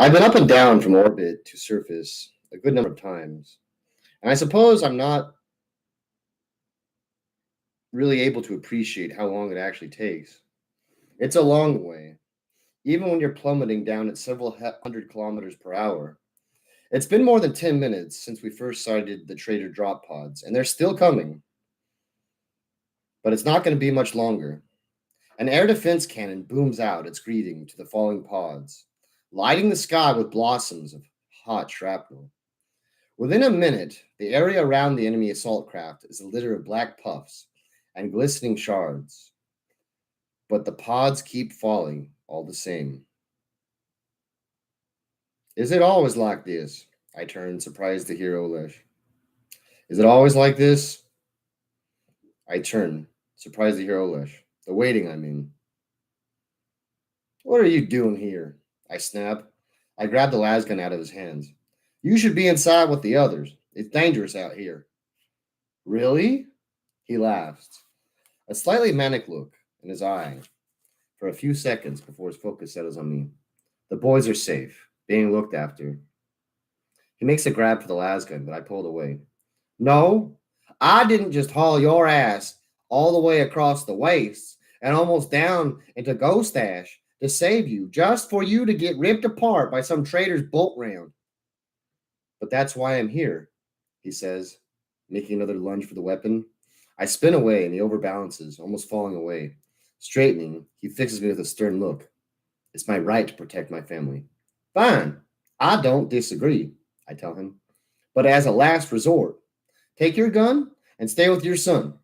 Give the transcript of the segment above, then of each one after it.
I've been up and down from orbit to surface a good number of times, and I suppose I'm not really able to appreciate how long it actually takes. It's a long way, even when you're plummeting down at several hundred kilometers per hour. It's been more than 10 minutes since we first sighted the trader drop pods, and they're still coming, but it's not going to be much longer. An air defense cannon booms out its greeting to the falling pods, lighting the sky with blossoms of hot shrapnel. Within a minute, the area around the enemy assault craft is a litter of black puffs and glistening shards. But the pods keep falling all the same. Is it always like this? I turn, surprised to hear Olesh. Is it always like this? I turn, surprised to hear Olesh. The waiting, I mean. What are you doing here? I snap. I grab the lasgun out of his hands. You should be inside with the others. It's dangerous out here. Really? He laughs, a slightly manic look in his eye for a few seconds before his focus settles on me. The boys are safe, being looked after. He makes a grab for the lasgun, but I pull it away. No, I didn't just haul your ass all the way across the wastes and almost down into Ghost Ash to save you, just for you to get ripped apart by some trader's bolt round. But that's why I'm here, he says, making another lunge for the weapon. I spin away and he overbalances, almost falling away. Straightening, he fixes me with a stern look. It's my right to protect my family. Fine, I don't disagree, I tell him. But as a last resort, take your gun and stay with your son.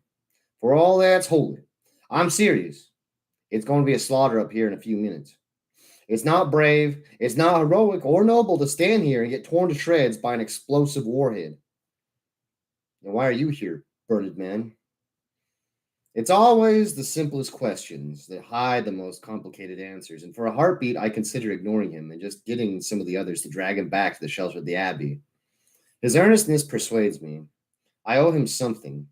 For all that's holy. I'm serious. It's going to be a slaughter up here in a few minutes. It's not brave, it's not heroic or noble to stand here and get torn to shreds by an explosive warhead. Then why are you here, bearded man? It's always the simplest questions that hide the most complicated answers, and for a heartbeat, I consider ignoring him and just getting some of the others to drag him back to the shelter of the Abbey. His earnestness persuades me. I owe him something,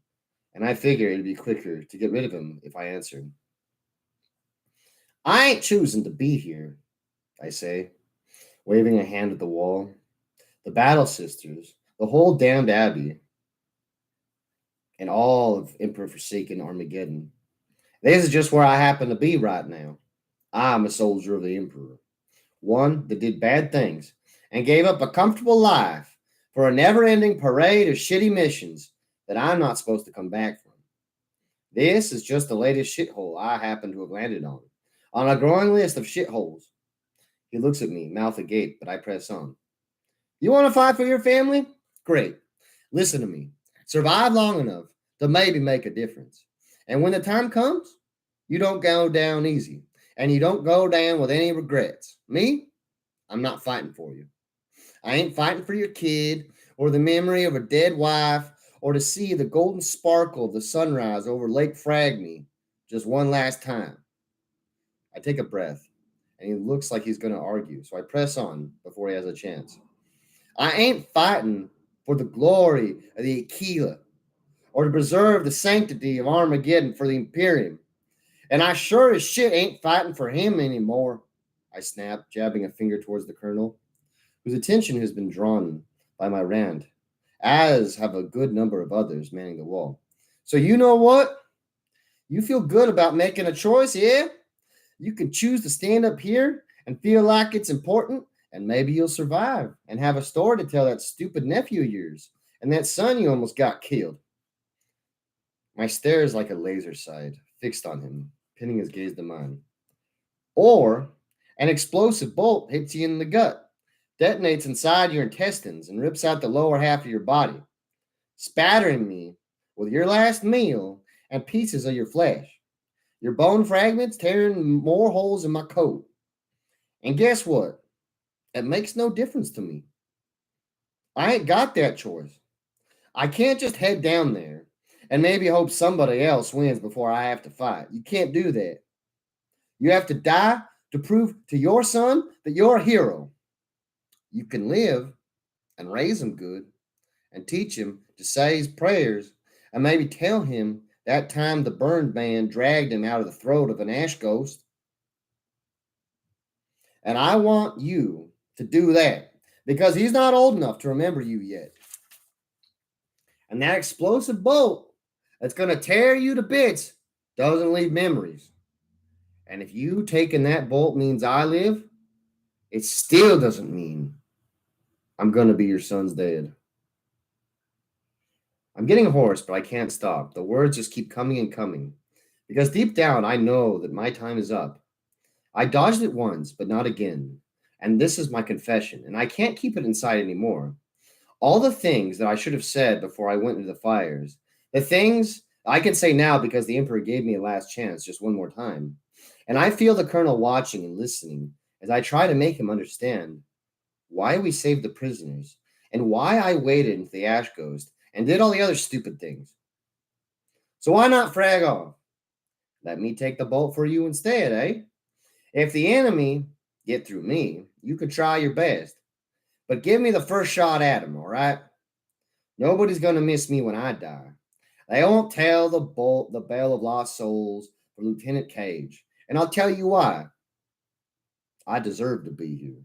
and I figure it'd be quicker to get rid of him if I answered. I ain't choosing to be here, I say, waving a hand at the wall. The Battle Sisters, the whole damned Abbey, and all of Emperor Forsaken Armageddon. This is just where I happen to be right now. I'm a soldier of the Emperor, one that did bad things and gave up a comfortable life for a never ending parade of shitty missions that I'm not supposed to come back from. This is just the latest shithole I happen to have landed on a growing list of shitholes. He looks at me, mouth agape, but I press on. You want to fight for your family? Great. Listen to me. Survive long enough to maybe make a difference. And when the time comes, you don't go down easy. And you don't go down with any regrets. Me? I'm not fighting for you. I ain't fighting for your kid or the memory of a dead wife or to see the golden sparkle of the sunrise over Lake Fragme just one last time. I take a breath, and he looks like he's going to argue, so I press on before he has a chance. I ain't fighting for the glory of the Aquila or to preserve the sanctity of Armageddon for the Imperium. And I sure as shit ain't fighting for him anymore, I snap, jabbing a finger towards the colonel, whose attention has been drawn by my rant, as have a good number of others manning the wall. So you know what? You feel good about making a choice, yeah? You can choose to stand up here and feel like it's important, and maybe you'll survive and have a story to tell that stupid nephew of yours and that son you almost got killed. My stare is like a laser sight, fixed on him, pinning his gaze to mine. Or an explosive bolt hits you in the gut, detonates inside your intestines, and rips out the lower half of your body, spattering me with your last meal and pieces of your flesh. Your bone fragments tearing more holes in my coat. And guess what? It makes no difference to me. I ain't got that choice. I can't just head down there and maybe hope somebody else wins before I have to fight. You can't do that. You have to die to prove to your son that you're a hero. You can live and raise him good and teach him to say his prayers and maybe tell him that time the burned man dragged him out of the throat of an ash ghost. And I want you to do that because he's not old enough to remember you yet. And that explosive bolt that's going to tear you to bits doesn't leave memories. And if you taking that bolt means I live, it still doesn't mean I'm going to be your son's dad. I'm getting hoarse, but I can't stop. The words just keep coming and coming. Because deep down, I know that my time is up. I dodged it once, but not again. And this is my confession, and I can't keep it inside anymore. All the things that I should have said before I went into the fires, the things I can say now because the Emperor gave me a last chance just one more time. And I feel the Colonel watching and listening as I try to make him understand why we saved the prisoners and why I waited into the Ash Ghost and did all the other stupid things. So why not frag off? Let me take the bolt for you instead, eh? If the enemy get through me, you could try your best. But give me the first shot at him, all right? Nobody's going to miss me when I die. They won't tell the Bell of Lost Souls for Lieutenant Cage. And I'll tell you why. I deserve to be here.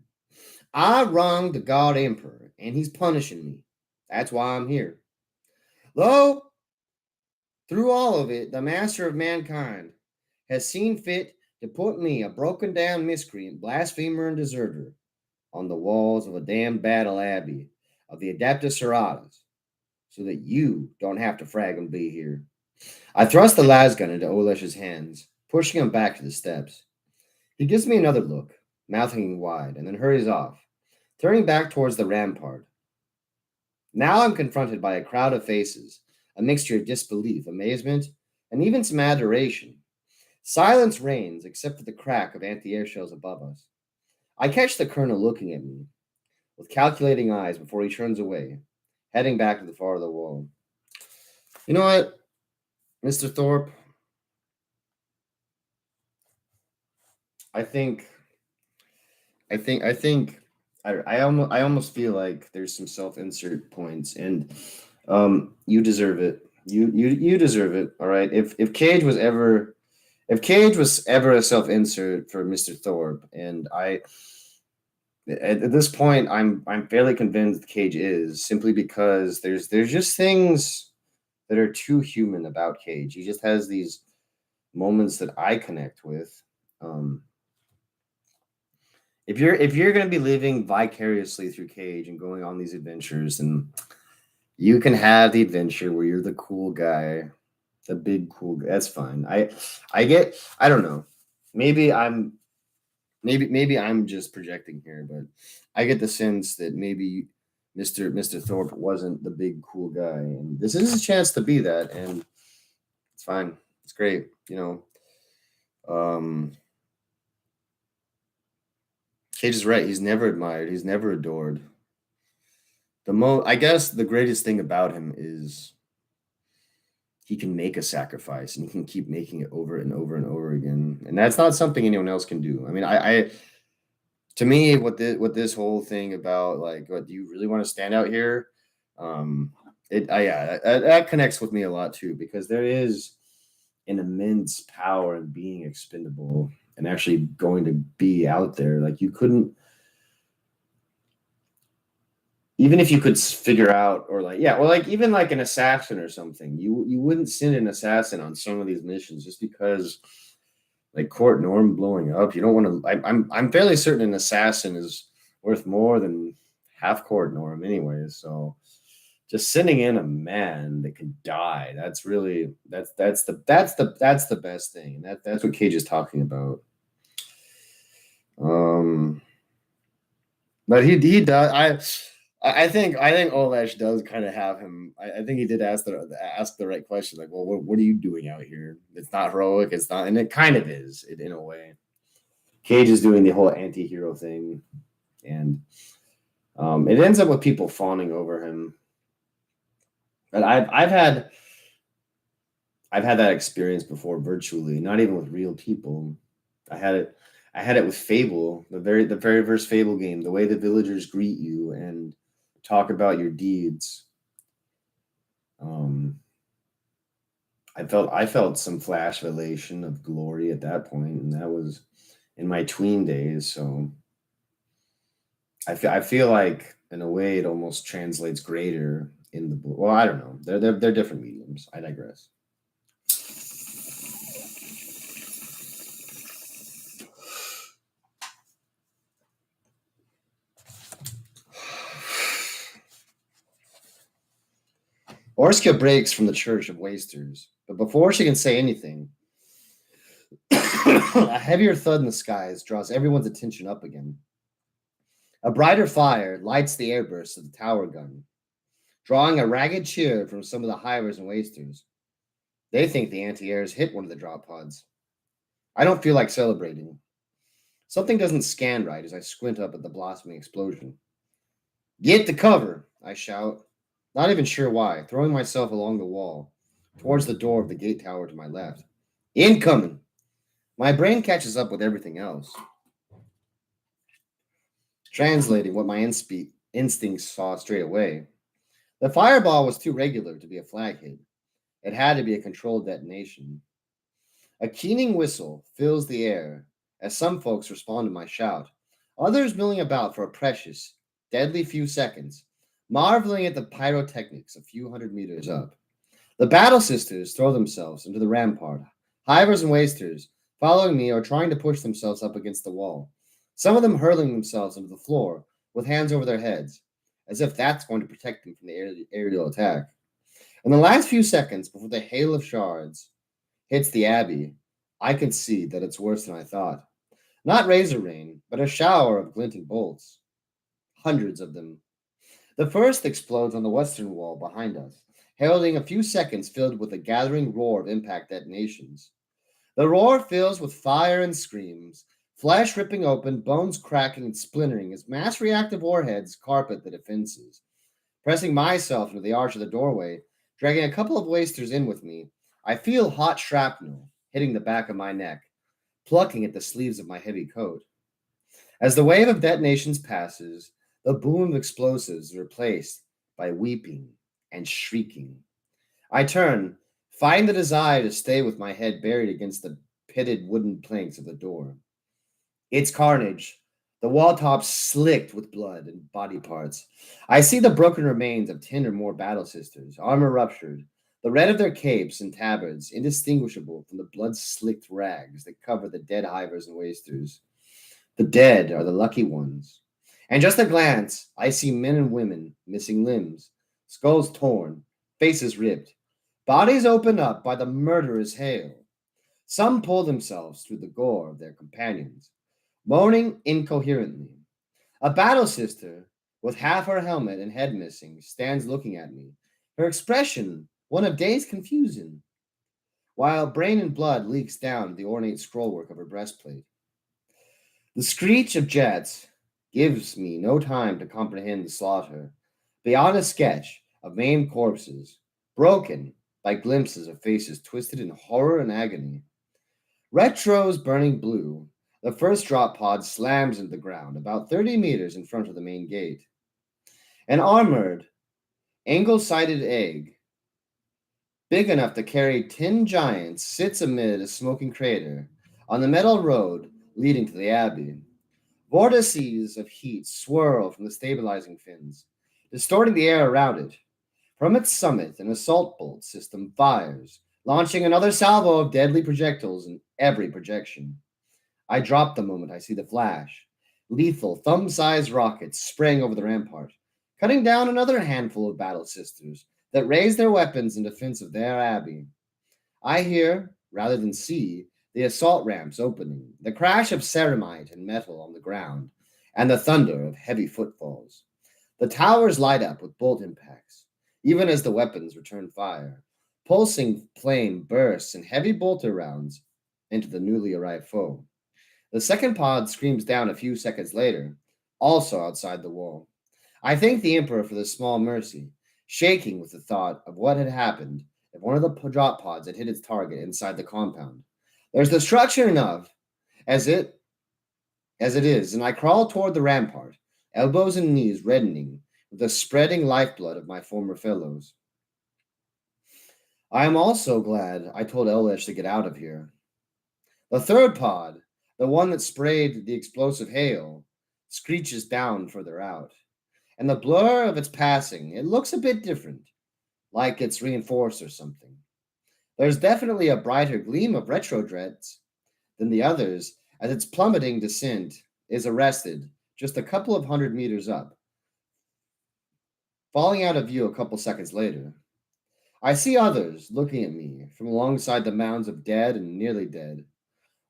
I wronged the God Emperor, and he's punishing me. That's why I'm here. Though, through all of it, the Master of Mankind has seen fit to put me, a broken down miscreant, blasphemer, and deserter, on the walls of a damn battle abbey of the Adeptus Sororitas, so that you don't have to frag and be here. I thrust the lasgun into Olesh's hands, pushing him back to the steps. He gives me another look, mouth hanging wide, and then hurries off, turning back towards the rampart. Now I'm confronted by a crowd of faces, a mixture of disbelief, amazement, and even some adoration. Silence reigns except for the crack of anti-air shells above us. I catch the Colonel looking at me with calculating eyes before he turns away, heading back to the far of the wall. You know what, Mr. Thorpe? I think I almost feel like there's some self-insert points, and you deserve it. You deserve it. All right. If Cage was ever a self-insert for Mr. Thorpe, and at this point I'm fairly convinced Cage is, simply because there's just things that are too human about Cage. He just has these moments that I connect with. Um, if you're going to be living vicariously through Cage and going on these adventures, then you can have the adventure where you're the cool guy, the big cool guy. That's fine. I don't know. Maybe I'm just projecting here, but I get the sense that maybe Mr. Thorpe wasn't the big cool guy, and this is a chance to be that, and it's fine. It's great, you know. Cage is right. He's never admired. He's never adored. I guess the greatest thing about him is he can make a sacrifice and he can keep making it over and over and over again, and that's not something anyone else can do. I mean, I to me, what this whole thing about, like, what, do you really want to stand out here? Yeah, that connects with me a lot too, because there is an immense power in being expendable and actually going to be out there. Like, you couldn't, even if you could figure out, or like, yeah, or like even like an assassin or something, you wouldn't send an assassin on some of these missions just because, like, Court Norm blowing up. You don't want to. I'm fairly certain an assassin is worth more than half Court Norm, anyways. So just sending in a man that can die, that's really that's the best thing. And that's what Cage is talking about. But he does. I think Olesh does kind of have him. I think he did ask the right question. Like, well, what are you doing out here? It's not heroic. It's not, and it kind of is in a way. Cage is doing the whole anti-hero thing, and it ends up with people fawning over him. But I've had that experience before, virtually, not even with real people. I had it with Fable, the very first Fable game. The way the villagers greet you and talk about your deeds. I felt some flash of elation, of glory at that point, and that was in my tween days. So I feel like in a way it almost translates greater in the book. Well, I don't know. They're different mediums. I digress. Orska breaks from the church of wasters, but before she can say anything, a heavier thud in the skies draws everyone's attention up again. A brighter fire lights the airburst of the tower gun, drawing a ragged cheer from some of the hivers and wasters. They think the anti-airs hit one of the drop pods. I don't feel like celebrating. Something doesn't scan right as I squint up at the blossoming explosion. Get the cover, I shout, not even sure why, throwing myself along the wall, towards the door of the gate tower to my left. Incoming! My brain catches up with everything else, translating what my instincts saw straight away. The fireball was too regular to be a flag hit. It had to be a controlled detonation. A keening whistle fills the air as some folks respond to my shout, others milling about for a precious, deadly few seconds, marveling at the pyrotechnics a few hundred meters up. The battle sisters throw themselves into the rampart, hivers and wasters, following me or trying to push themselves up against the wall, some of them hurling themselves into the floor with hands over their heads, as if that's going to protect them from the aerial attack. In the last few seconds before the hail of shards hits the abbey, I can see that it's worse than I thought. Not razor rain, but a shower of glinting bolts. Hundreds of them. The first explodes on the western wall behind us, heralding a few seconds filled with a gathering roar of impact detonations. The roar fills with fire and screams, flesh ripping open, bones cracking and splintering as mass reactive warheads carpet the defenses. Pressing myself into the arch of the doorway, dragging a couple of wasters in with me, I feel hot shrapnel hitting the back of my neck, plucking at the sleeves of my heavy coat. As the wave of detonations passes, the boom of explosives is replaced by weeping and shrieking. I turn, find the desire to stay with my head buried against the pitted wooden planks of the door. It's carnage. The wall tops slicked with blood and body parts. I see the broken remains of 10 or more battle sisters, armor ruptured, the red of their capes and tabards indistinguishable from the blood slicked rags that cover the dead hivers and wasters. The dead are the lucky ones. And just a glance, I see men and women missing limbs, skulls torn, faces ripped, bodies opened up by the murderous hail. Some pull themselves through the gore of their companions, moaning incoherently. A battle sister, with half her helmet and head missing, stands looking at me, her expression one of dazed confusion, while brain and blood leaks down the ornate scrollwork of her breastplate. The screech of jets gives me no time to comprehend the slaughter, beyond a sketch of maimed corpses, broken by glimpses of faces twisted in horror and agony. Retro's burning blue, the first drop pod slams into the ground about 30 meters in front of the main gate. An armored, angle-sided egg, big enough to carry 10 giants, sits amid a smoking crater on the metal road leading to the abbey. Vortices of heat swirl from the stabilizing fins, distorting the air around it. From its summit, an assault bolt system fires, launching another salvo of deadly projectiles in every projection. I drop the moment I see the flash. Lethal, thumb sized rockets sprang over the rampart, cutting down another handful of battle sisters that raise their weapons in defense of their abbey. I hear, rather than see, the assault ramps opening, the crash of ceramite and metal on the ground, and the thunder of heavy footfalls. The towers light up with bolt impacts, even as the weapons return fire. Pulsing flame bursts and heavy bolter rounds into the newly arrived foe. The second pod screams down a few seconds later, also outside the wall. I thank the Emperor for this small mercy, shaking with the thought of what had happened if one of the drop pods had hit its target inside the compound. There's destruction enough as it is, and I crawl toward the rampart, elbows and knees reddening with the spreading lifeblood of my former fellows. I am also glad I told Elish to get out of here. The third pod, the one that sprayed the explosive hail, screeches down further out. And the blur of its passing, it looks a bit different, like it's reinforced or something. There's definitely a brighter gleam of retro dreads than the others as its plummeting descent is arrested just a couple of 100 meters up, falling out of view a couple seconds later. I see others looking at me from alongside the mounds of dead and nearly dead.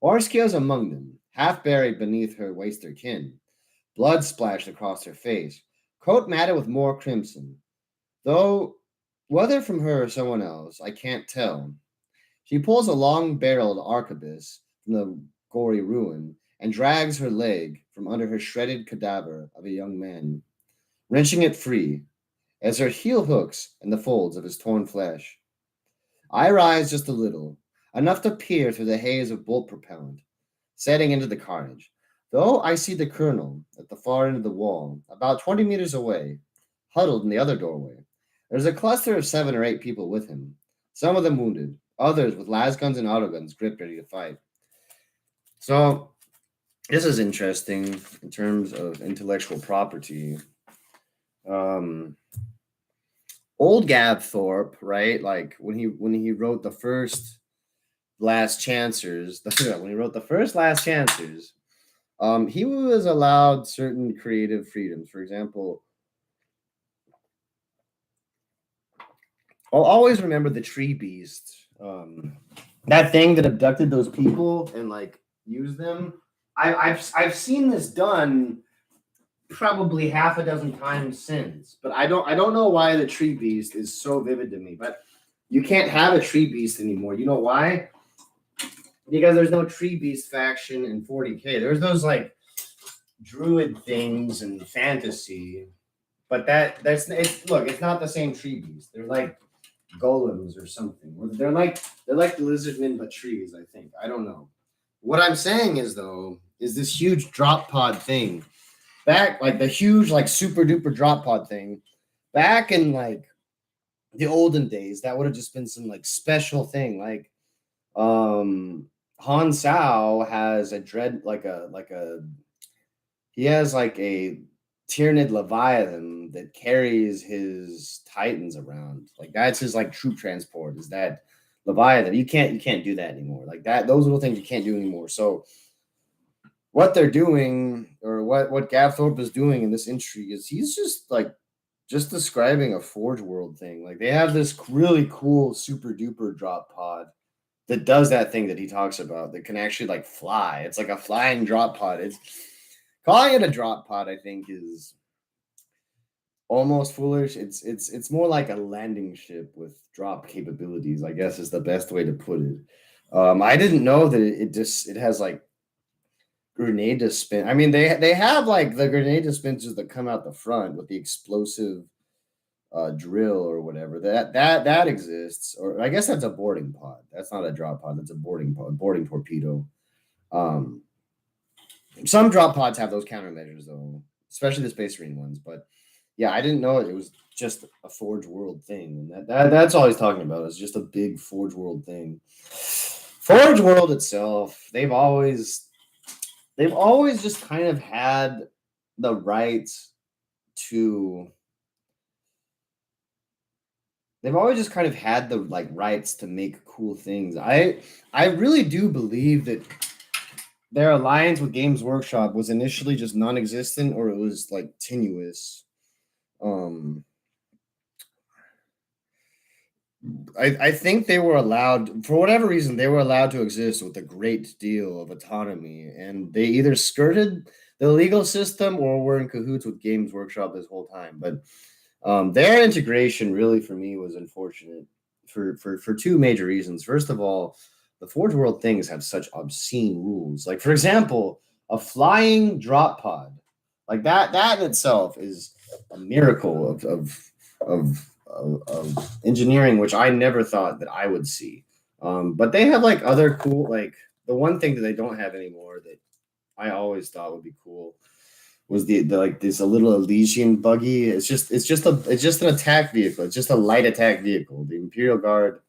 Orskia's among them, half buried beneath her waster kin, blood splashed across her face, coat matted with more crimson. Though whether from her or someone else, I can't tell. She pulls a long-barreled arquebus from the gory ruin and drags her leg from under her shredded cadaver of a young man, wrenching it free as her heel hooks in the folds of his torn flesh. I rise just a little, enough to peer through the haze of bolt propellant, setting into the carnage, though I see the colonel at the far end of the wall, about 20 meters away, huddled in the other doorway. There's a cluster of 7 or 8 people with him, some of them wounded, others with las guns and autoguns gripped ready to fight. So, this is interesting in terms of intellectual property. Old Gab Thorpe, right? Like when he wrote the first Last Chancers, when he wrote the first Last Chancers, he was allowed certain creative freedoms. For example, I'll always remember the tree beast, that thing that abducted those people and like used them. I've seen this done probably half a dozen times since, but I don't know why the tree beast is so vivid to me. But you can't have a tree beast anymore. You know why? Because there's no tree beast faction in 40K. There's those like druid things and fantasy, but it's not the same tree beast. They're like golems or something. They're like the lizardmen but trees, I think. I don't know. What I'm saying is though, is this huge drop pod thing. Back like the huge like super duper drop pod thing. Back in like the olden days, that would have just been some like special thing. Like Han Sao has a he has like a Tyranid Leviathan that carries his Titans around. Like that's his like troop transport. Is that Leviathan? You can't do that anymore. Like that, those little things you can't do anymore. So what they're doing, or what Gab Thorpe is doing in this intrigue, is he's just describing a Forge World thing. Like they have this really cool super duper drop pod that does that thing that he talks about that can actually like fly. It's like a flying drop pod. It's calling it a drop pod, I think, is almost foolish. It's more like a landing ship with drop capabilities, I guess is the best way to put it. I didn't know that it has like grenade dispenser. I mean, they have like the grenade dispensers that come out the front with the explosive drill or whatever. That exists, or I guess that's a boarding pod. That's not a drop pod. That's a boarding pod, boarding torpedo. Some drop pods have those countermeasures though, especially the Space Marine ones. But yeah, I didn't know it was just a Forge World thing, and that's all he's talking about. It's just a big Forge World thing. Forge World itself, they've always just kind of had the right to. They've always just kind of had the like rights to make cool things. I really do believe that their alliance with Games Workshop was initially just non-existent, or it was like tenuous. I think they were allowed, for whatever reason, they were allowed to exist with a great deal of autonomy, and they either skirted the legal system or were in cahoots with Games Workshop this whole time. But their integration really, for me, was unfortunate for two major reasons. First of all, the Forge World things have such obscene rules. Like, for example, a flying drop pod, like that in itself is a miracle of engineering, which I never thought that I would see. But they have like other cool, like the one thing that they don't have anymore that I always thought would be cool was the like this a little Elysian buggy. It's just an attack vehicle. It's just a light attack vehicle. The Imperial Guard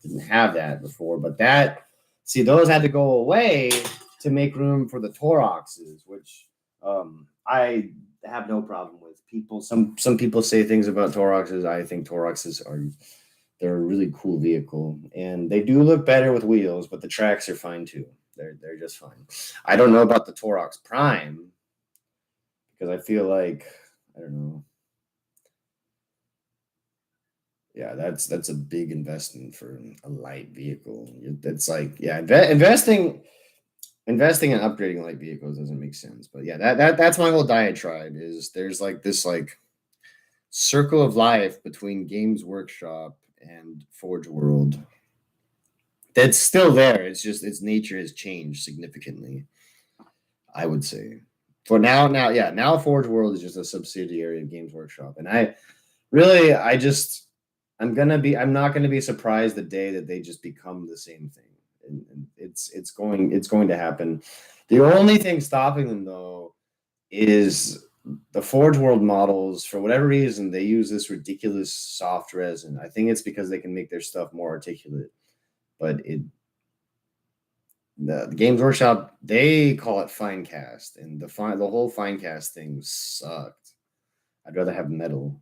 didn't have that before, but those had to go away to make room for the Toroxes, which I have no problem with people. Some people say things about Toroxes. I think Toroxes are they're a really cool vehicle, and they do look better with wheels, but the tracks are fine too. They're just fine. I don't know about the Torox Prime because I feel like I don't know. Yeah, that's a big investment for a light vehicle. It's like yeah, investing in upgrading light vehicles doesn't make sense. But yeah, that's my whole diatribe is there's like this like circle of life between Games Workshop and Forge World that's still there. It's just its nature has changed significantly, I would say. For now Forge World is just a subsidiary of Games Workshop. And I'm not gonna be surprised the day that they just become the same thing. And it's going to happen. The only thing stopping them though is the Forge World models, for whatever reason, they use this ridiculous soft resin. I think it's because they can make their stuff more articulate. But the Games Workshop, they call it fine cast, and the whole fine cast thing sucked. I'd rather have metal.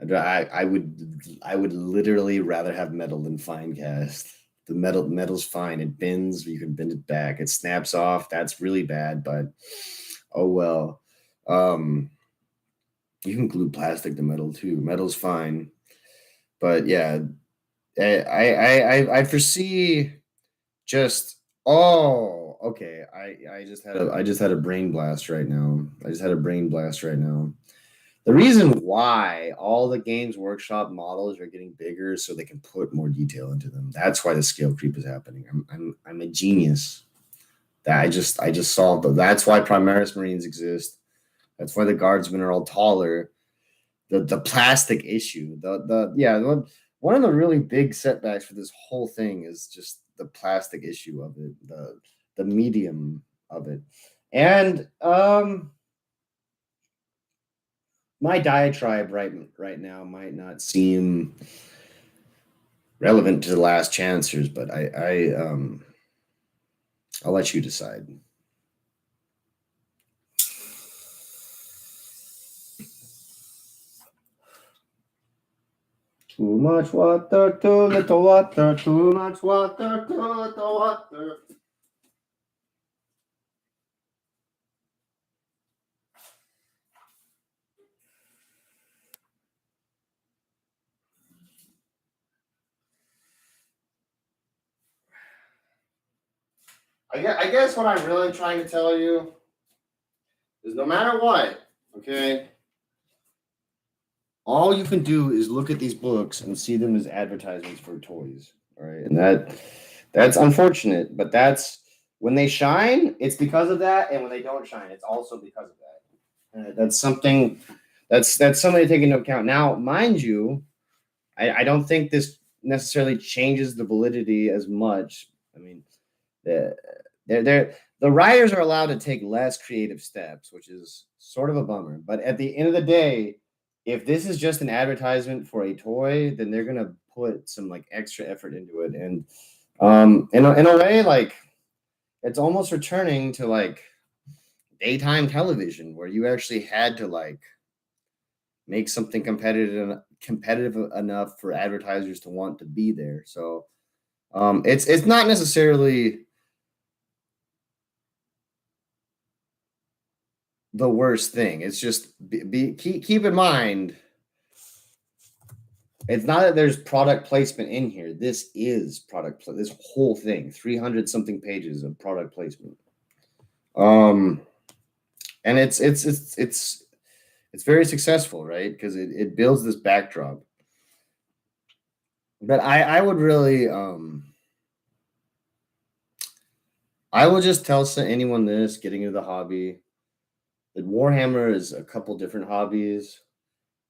I would literally rather have metal than fine cast. The metal's fine. It bends. You can bend it back. It snaps off. That's really bad, but oh well. Um, you can glue plastic to metal too. Metal's fine, but yeah, I foresee just okay. I just had a brain blast right now. I just had a brain blast right now. The reason why all the Games Workshop models are getting bigger is so they can put more detail into them. That's why the scale creep is happening. I'm a genius. That I just solved it. That's why Primaris Marines exist. That's why the guardsmen are all taller. The plastic issue. One of the really big setbacks for this whole thing is just the plastic issue of it, the medium of it. And my diatribe right now might not seem relevant to the last chancers, but I'll let you decide. Too much water, too little water, too much water, too little water. I guess what I'm really trying to tell you is no matter what, okay, all you can do is look at these books and see them as advertisements for toys. All right. And that's unfortunate, but that's when they shine, it's because of that. And when they don't shine, it's also because of that. That's something that's something to take into account. Now, mind you, I don't think this necessarily changes the validity as much. I mean, the the writers are allowed to take less creative steps, which is sort of a bummer. But at the end of the day, if this is just an advertisement for a toy, then they're gonna put some like extra effort into it, and in a way, like it's almost returning to like daytime television where you actually had to like make something competitive enough for advertisers to want to be there. So it's not necessarily the worst thing. It's just keep in mind it's not that there's product placement in here. This is this whole thing, 300 something pages of product placement. Um and it's very successful, right? Because it builds this backdrop. But I would really I will just tell anyone this getting into the hobby that Warhammer is a couple different hobbies,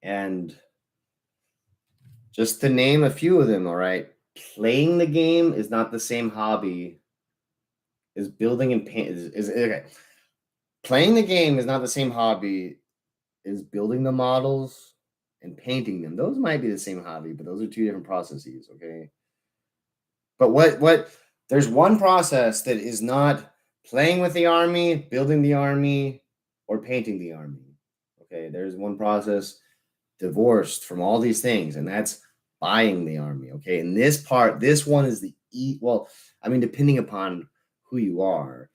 and just to name a few of them, all right, playing the game is not the same hobby as building and paint. Is okay. Playing the game is not the same hobby as building the models and painting them. Those might be the same hobby, but those are two different processes. Okay. But what there's one process that is not playing with the army, building the army, or painting the army. Okay, there's one process divorced from all these things, and that's buying the army. Okay, and this one is well, I mean, depending upon who you are,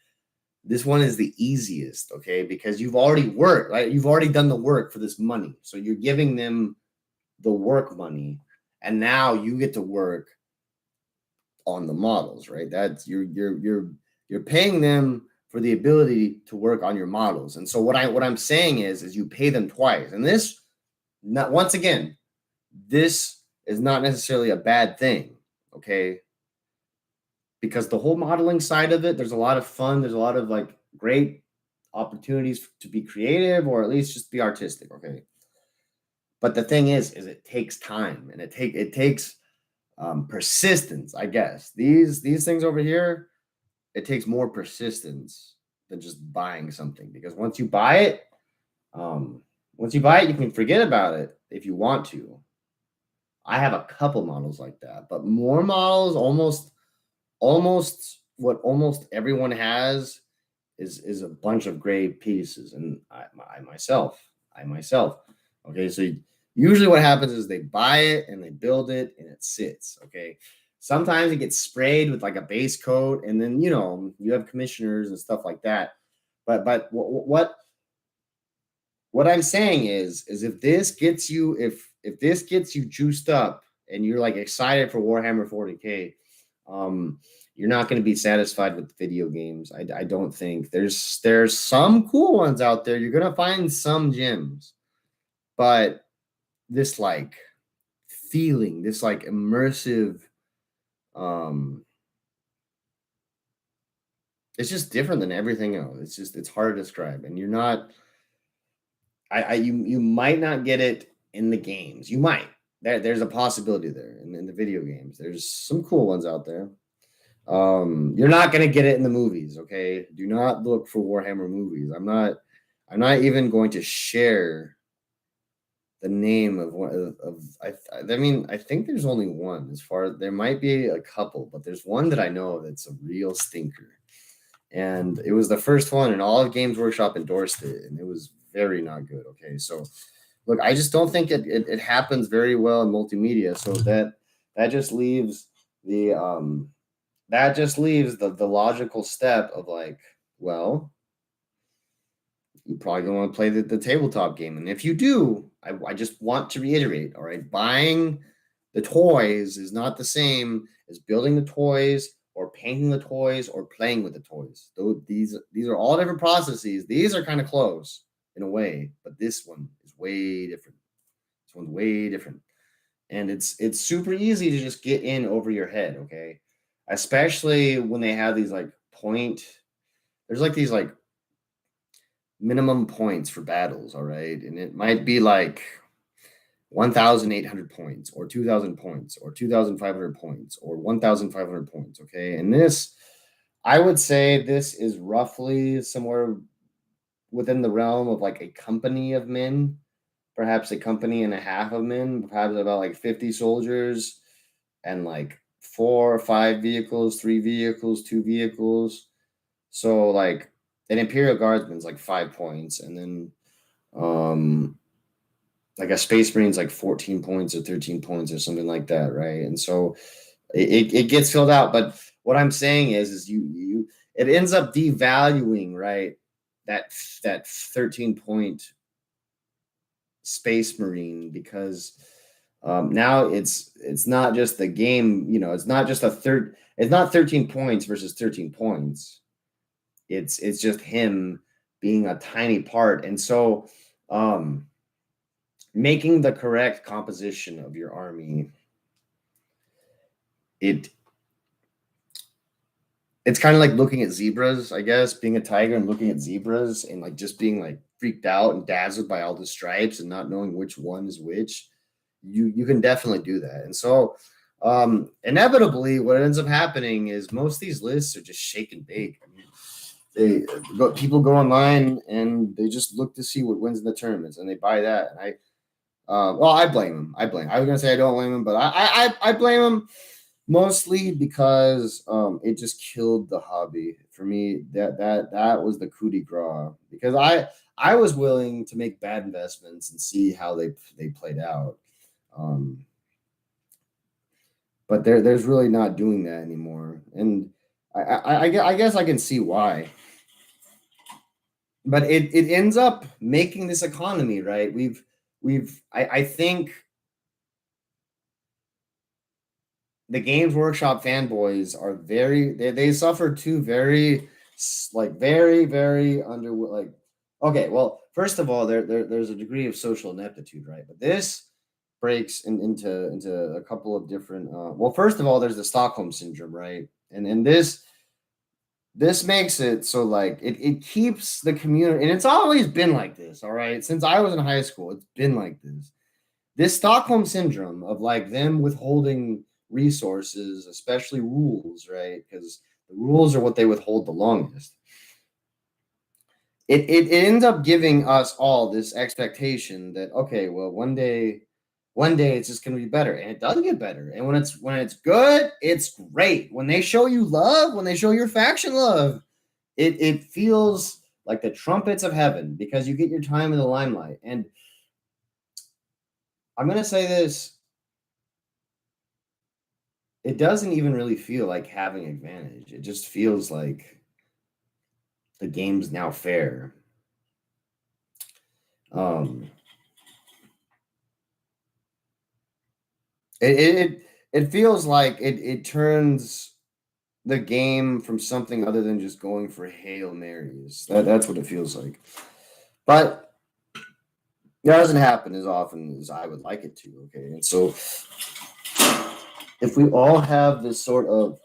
this one is the easiest. Okay, because you've already worked, right? You've already done the work for this money, so you're giving them the work money, and now you get to work on the models, right? That's you're paying them for the ability to work on your models. And so what I'm saying is you pay them twice. And this, not once again, this is not necessarily a bad thing, okay? Because the whole modeling side of it, there's a lot of fun, there's a lot of like great opportunities to be creative or at least just be artistic, okay? But the thing is it takes time, and it takes persistence, I guess. These things over here, it takes more persistence than just buying something, because once you buy it, you can forget about it if you want to. I have a couple models like that, but more models, almost what almost everyone has is a bunch of gray pieces, and I myself. Okay, so usually what happens is they buy it and they build it and it sits. Okay, sometimes it gets sprayed with like a base coat, and then you have commissioners and stuff like that. But what I'm saying is if this gets you if this gets you juiced up and you're like excited for Warhammer 40K, you're not going to be satisfied with video games. I don't think there's some cool ones out there. You're going to find some gems, but this like feeling, this like immersive, it's just different than everything else. It's hard to describe, and you're not. You might not get it in the games. You might. There's a possibility there in the video games. There's some cool ones out there. You're not gonna get it in the movies. Okay, do not look for Warhammer movies. I'm not even going to share the name of one of I mean, I think there's only one. As far as there might be a couple, but there's one that I know that's a real stinker, and it was the first one, and all of Games Workshop endorsed it, and it was very not good. Okay, so look, I just don't think it happens very well in multimedia, so that just leaves the the logical step of like, well, you probably don't want to play the tabletop game. And if you do, I just want to reiterate, all right, buying the toys is not the same as building the toys or painting the toys or playing with the toys. These are all different processes. These are kind of close in a way, but this one is way different. This one's way different. And it's super easy to just get in over your head, okay? Especially when they have these like there's like these like minimum points for battles, all right? And it might be like 1,800 points or 2,000 points or 2,500 points or 1,500 points, okay? And this, I would say this is roughly somewhere within the realm of like a company of men, perhaps a company and a half of men, perhaps about like 50 soldiers and like 4 or 5 vehicles, 3 vehicles, 2 vehicles. So like an Imperial Guardsman's like 5 points, and then like a Space Marine's like 14 points or 13 points or something like that, right? And so it gets filled out. But what I'm saying is you it ends up devaluing, right? That 13 point Space Marine, because now it's not just the game, it's not just it's not 13 points versus 13 points. It's just him being a tiny part. And so making the correct composition of your army, it's kind of like looking at zebras, I guess, being a tiger and looking at zebras and like just being like freaked out and dazzled by all the stripes and not knowing which one is which. You can definitely do that. And so inevitably what ends up happening is most of these lists are just shake and bake. I mean, people go online and they just look to see what wins in the tournaments and they buy that. And I blame them. I was gonna say I don't blame them, but I blame them mostly because it just killed the hobby for me. That was the coup de grace, because I was willing to make bad investments and see how they played out. Um, but there's really not doing that anymore, and I guess I can see why. But it ends up making this economy, right. I think the Games Workshop fanboys are they suffer two very like very under like. Okay, well, first of all, there's a degree of social ineptitude, right? But this breaks into a couple of different. Well, first of all, there's the Stockholm syndrome, right? And this makes it so like it keeps the community, and it's always been like this, all right? Since I was in high school, it's been like this Stockholm syndrome of like them withholding resources, especially rules, right? Because the rules are what they withhold the longest. It ends up giving us all this expectation that, okay, well, one day it's just gonna be better, and it does get better. And when it's good, it's great. When they show you love, when they show your faction love, it feels like the trumpets of heaven, because you get your time in the limelight. And I'm gonna say this, it doesn't even really feel like having advantage. It just feels like the game's now fair. Um, it feels like it turns the game from something other than just going for Hail Marys. That's what it feels like. But it doesn't happen as often as I would like it to. Okay, and so if we all have this sort of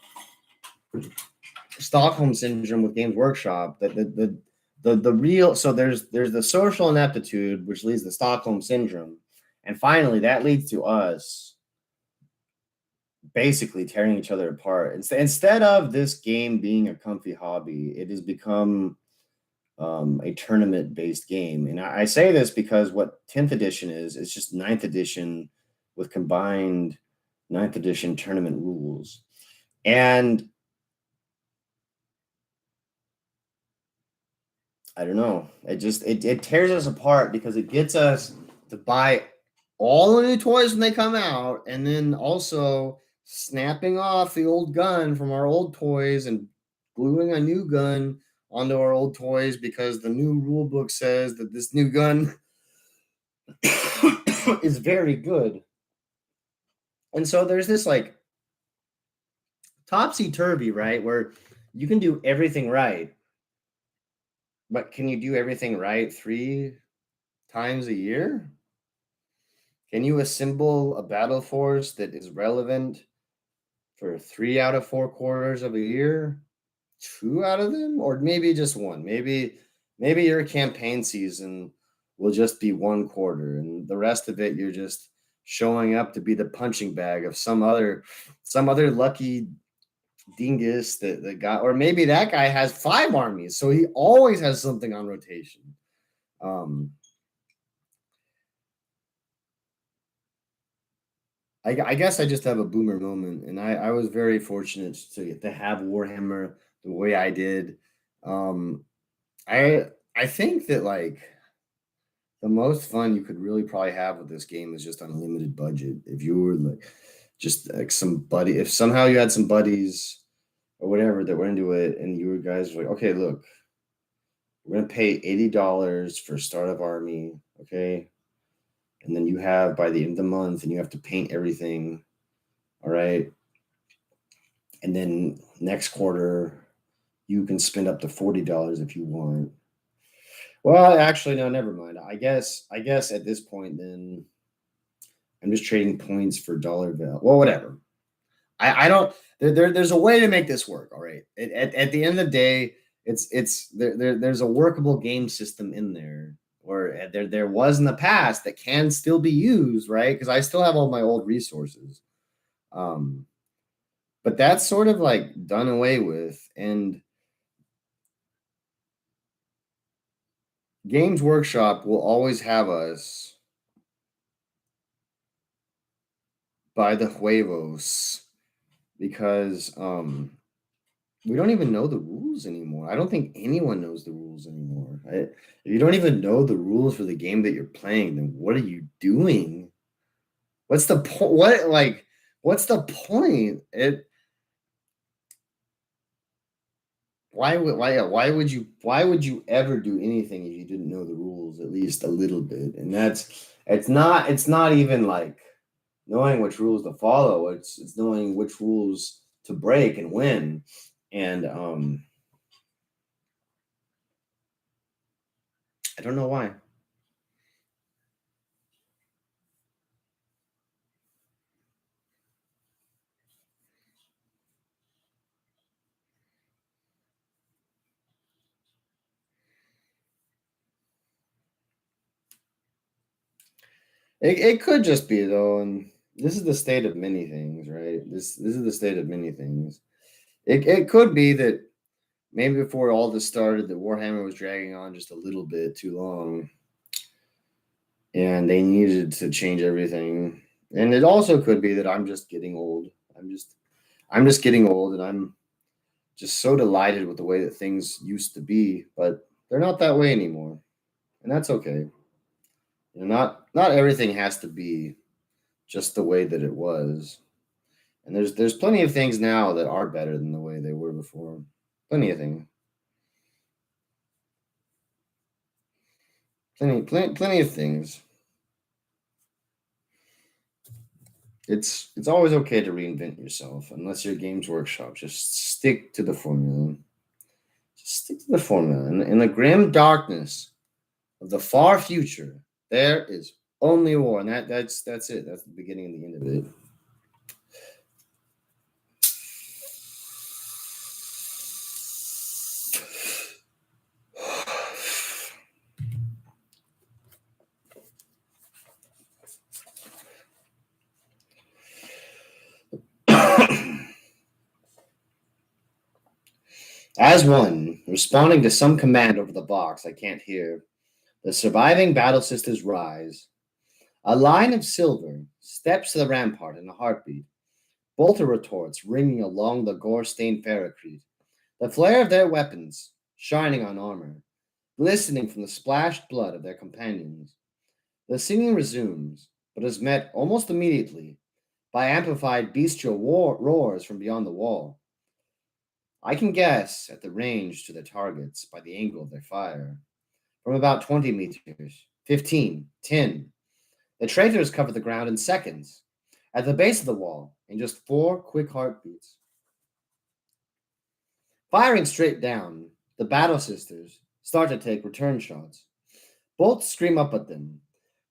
Stockholm syndrome with Games Workshop, that the real, so there's the social ineptitude, which leads to Stockholm syndrome, and finally that leads to us basically tearing each other apart. Instead of this game being a comfy hobby, it has become a tournament based game. And I say this because what 10th edition is, it's just ninth edition with combined ninth edition tournament rules. And I don't know. It tears us apart because it gets us to buy all the new toys when they come out, and then also snapping off the old gun from our old toys and gluing a new gun onto our old toys because the new rule book says that this new gun is very good. And so there's this like topsy turvy, right? Where you can do everything right, but can you do everything right 3 times a year? Can you assemble a battle force that is relevant for 3 out of 4 quarters of a year? 2 out of them, or maybe just one. Maybe your campaign season will just be 1 quarter, and the rest of it you're just showing up to be the punching bag of some other lucky dingus that got, or maybe that guy has 5 armies, so he always has something on rotation. Um, I guess I just have a boomer moment, and I was very fortunate to have Warhammer the way I did. Um, I think that like the most fun you could really probably have with this game is just unlimited budget. If you were like just like some buddy, if somehow you had some buddies or whatever that were into it, and you were guys were like, okay, look, we're gonna pay $80 for start of army, okay, and then you have by the end of the month, and you have to paint everything, all right, and then next quarter you can spend up to $40 if you want. Well, actually, no, never mind. I guess at this point, then I'm just trading points for dollar bill. Well, whatever. I don't. There's a way to make this work. All right. At the end of the day, there's a workable game system in there, or there was in the past that can still be used, right? Because I still have all my old resources. Um, but that's sort of like done away with, and Games Workshop will always have us by the huevos because we don't even know the rules anymore. I don't think anyone knows the rules anymore. If you don't even know the rules for the game that you're playing, then what are you doing? What's the point? What's the point? Why would you ever do anything if you didn't know the rules at least a little bit? And it's not even like knowing which rules to follow. It's knowing which rules to break and when. And I don't know why. It could just be though, and this is the state of many things, right? This is the state of many things. It could be that maybe before all this started, that Warhammer was dragging on just a little bit too long, and they needed to change everything. And it also could be that I'm just getting old. I'm just getting old, and I'm just so delighted with the way that things used to be, but they're not that way anymore, and that's okay. Not everything has to be just the way that it was. And there's plenty of things now that are better than the way they were before. Plenty of things. Plenty of things. It's always okay to reinvent yourself, unless you're Games Workshop. Just stick to the formula. Just stick to the formula. In the grim darkness of the far future, there is only war, and that's it. That's the beginning and the end of it. As one, responding to some command over the box I can't hear, the surviving battle sisters rise. A line of silver steps to the rampart in a heartbeat, bolter retorts ringing along the gore-stained paracrete, the flare of their weapons shining on armor, glistening from the splashed blood of their companions. The singing resumes, but is met almost immediately by amplified bestial roars from beyond the wall. I can guess at the range to their targets by the angle of their fire. From about 20 meters, 15, 10, the traitors cover the ground in seconds, at the base of the wall, in just 4 quick heartbeats. Firing straight down, the battle sisters start to take return shots. Bolts scream up at them,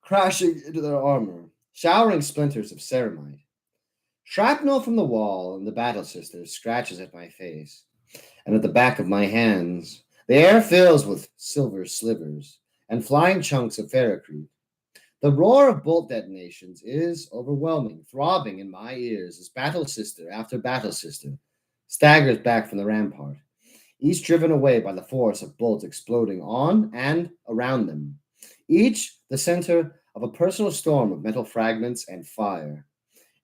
crashing into their armor, showering splinters of ceramite. Shrapnel from the wall and the battle sisters scratches at my face, and at the back of my hands. The air fills with silver slivers and flying chunks of ferrocrete. The roar of bolt detonations is overwhelming, throbbing in my ears as battle sister after battle sister staggers back from the rampart, each driven away by the force of bolts exploding on and around them, each the center of a personal storm of metal fragments and fire.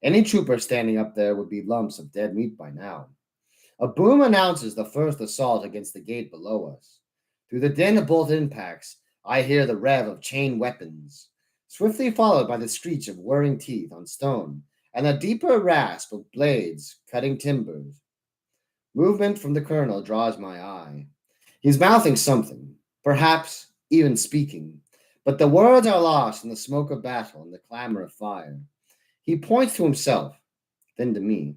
Any trooper standing up there would be lumps of dead meat by now. A boom announces the first assault against the gate below us. Through the din of bolt impacts, I hear the rev of chain weapons, swiftly followed by the screech of whirring teeth on stone and a deeper rasp of blades cutting timbers. Movement from the colonel draws my eye. He's mouthing something, perhaps even speaking, but the words are lost in the smoke of battle and the clamor of fire. He points to himself, then to me,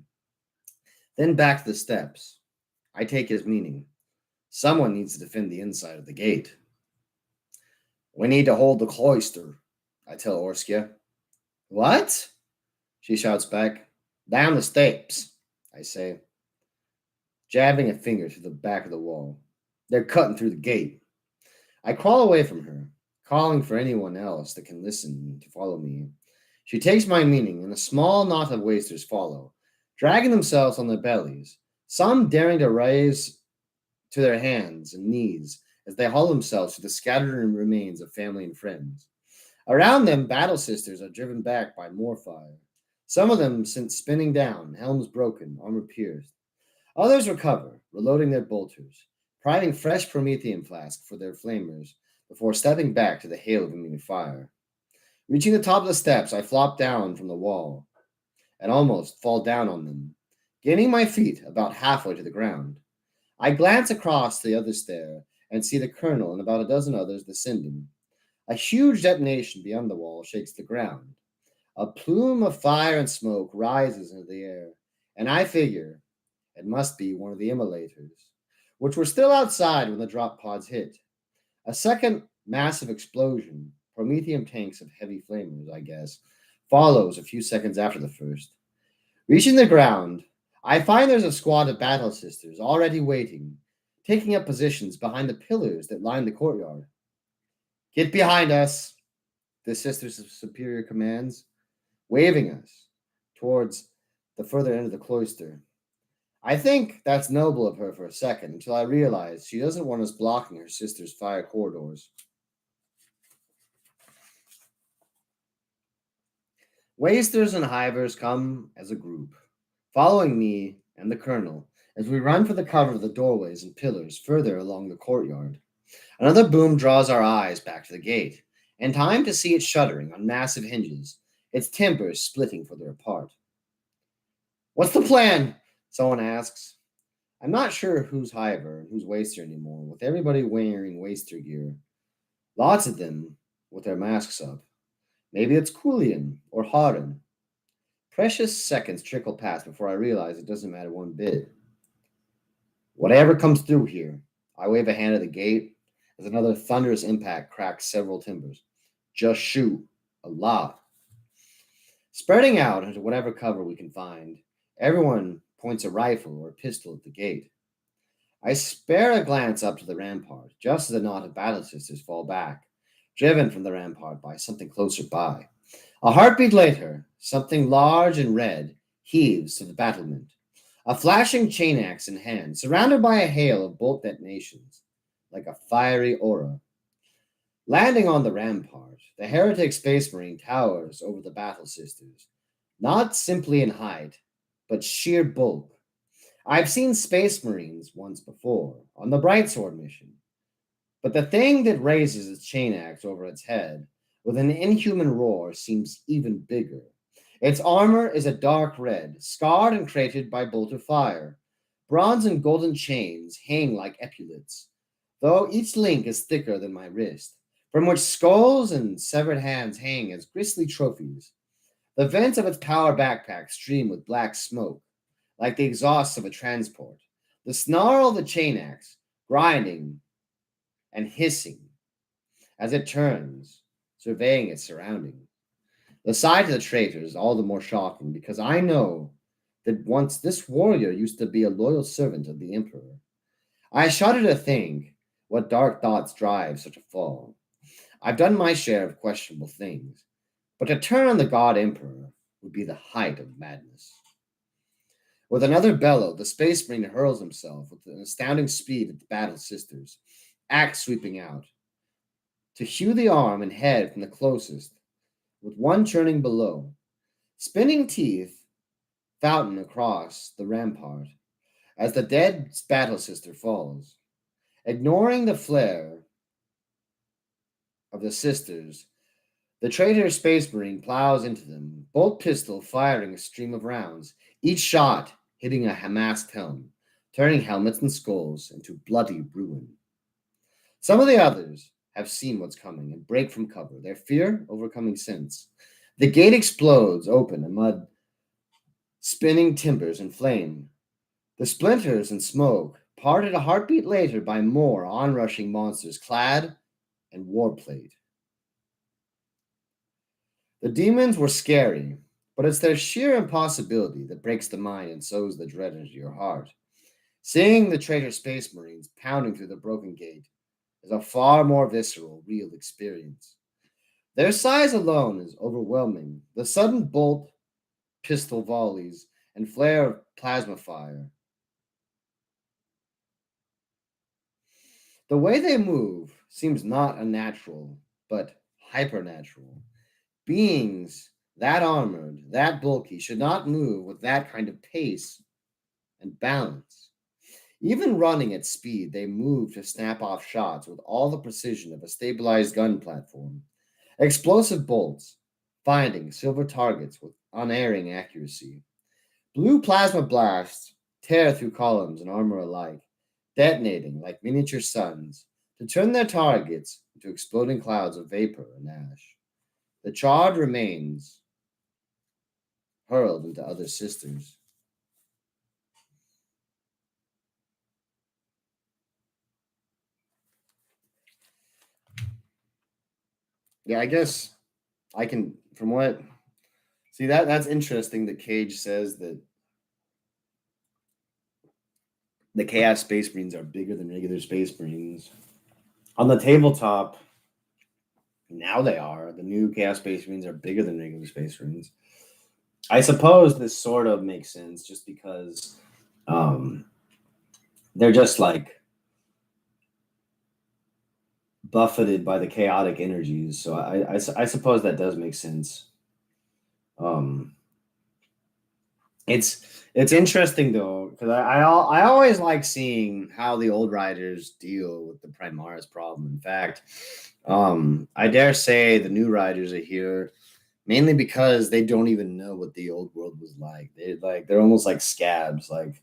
then back to the steps. I take his meaning. Someone needs to defend the inside of the gate. We need to hold the cloister, I tell Orskia. What? She shouts back. Down the steps, I say, jabbing a finger to the back of the wall. They're cutting through the gate. I crawl away from her, calling for anyone else that can listen to follow me. She takes my meaning, and a small knot of wasters follow, dragging themselves on their bellies, some daring to raise to their hands and knees as they haul themselves to the scattered remains of family and friends. Around them, battle sisters are driven back by more fire. Some of them sent spinning down, helms broken, armor pierced. Others recover, reloading their bolters, priming fresh promethium flask for their flamers before stepping back to the hail of enemy fire. Reaching the top of the steps, I flop down from the wall and almost fall down on them, gaining my feet about halfway to the ground. I glance across the other stair and see the colonel and about a dozen others descending. A huge detonation beyond the wall shakes the ground. A plume of fire and smoke rises into the air, and I figure it must be one of the immolators, which were still outside when the drop pods hit. A second massive explosion, promethium tanks of heavy flamers, I guess, follows a few seconds after the first. Reaching the ground, I find there's a squad of battle sisters already waiting, taking up positions behind the pillars that line the courtyard. Get behind us, the sisters of superior commands, waving us towards the further end of the cloister. I think that's noble of her for a second until I realize she doesn't want us blocking her sister's fire corridors. Wasters and hivers come as a group, following me and the colonel as we run for the cover of the doorways and pillars further along the courtyard. Another boom draws our eyes back to the gate, and time to see it shuddering on massive hinges, its timbers splitting further apart. What's the plan? Someone asks. I'm not sure who's hiver and who's waster anymore, with everybody wearing waster gear. Lots of them with their masks up. Maybe it's Coolian or Harden. Precious seconds trickle past before I realize it doesn't matter one bit. Whatever comes through here, I wave a hand at the gate as another thunderous impact cracks several timbers. Just shoot. A lot. Spreading out into whatever cover we can find, everyone points a rifle or a pistol at the gate. I spare a glance up to the rampart, just as a knot of battle sisters fall back, driven from the rampart by something closer by. A heartbeat later, something large and red heaves to the battlement, a flashing chain axe in hand, surrounded by a hail of bolt detonations, like a fiery aura. Landing on the rampart, the heretic space marine towers over the battle sisters, not simply in height, but sheer bulk. I've seen space marines once before, on the Brightsword mission, but the thing that raises its chain axe over its head with an inhuman roar seems even bigger. Its armor is a dark red, scarred and cratered by bolter fire. Bronze and golden chains hang like epaulets, though each link is thicker than my wrist, from which skulls and severed hands hang as grisly trophies. The vents of its power backpack stream with black smoke, like the exhausts of a transport. The snarl of the chain axe, grinding and hissing as it turns, surveying its surroundings. The sight of the traitor is all the more shocking because I know that once this warrior used to be a loyal servant of the Emperor. I shudder to think what dark thoughts drive such a fall. I've done my share of questionable things, but to turn on the God Emperor would be the height of madness. With another bellow, the space marine hurls himself with an astounding speed at the battle sisters, axe sweeping out, to hew the arm and head from the closest, with one churning below. Spinning teeth fountain across the rampart as the dead battle sister falls. Ignoring the flare of the sisters, the traitor space marine plows into them, bolt pistol firing a stream of rounds, each shot hitting a Hamas helm, turning helmets and skulls into bloody ruin. Some of the others have seen what's coming and break from cover, their fear overcoming sense. The gate explodes open amid spinning timbers and flame. The splinters and smoke parted a heartbeat later by more onrushing monsters clad in warplate. The demons were scary, but it's their sheer impossibility that breaks the mind and sows the dread into your heart. Seeing the traitor space marines pounding through the broken gate is a far more visceral, real experience. Their size alone is overwhelming. The sudden bolt, pistol volleys, and flare of plasma fire. The way they move seems not unnatural, but hypernatural. Beings that armored, that bulky, should not move with that kind of pace and balance. Even running at speed, they move to snap off shots with all the precision of a stabilized gun platform. Explosive bolts, finding silver targets with unerring accuracy. Blue plasma blasts tear through columns and armor alike, detonating like miniature suns to turn their targets into exploding clouds of vapor and ash. The charred remains hurled into other sisters. Yeah, I guess I can from what see that's interesting that Cage says that the Chaos Space Marines are bigger than regular Space Marines. On the tabletop, now they are. The new Chaos Space Marines are bigger than regular Space Marines. I suppose this sort of makes sense just because um, they're just like buffeted by the chaotic energies. So I suppose that does make sense. Um, it's interesting though because I always like seeing how the old riders deal with the Primaris problem. In fact, I dare say the new riders are here mainly because they don't even know what the old world was like. They're almost like scabs. Like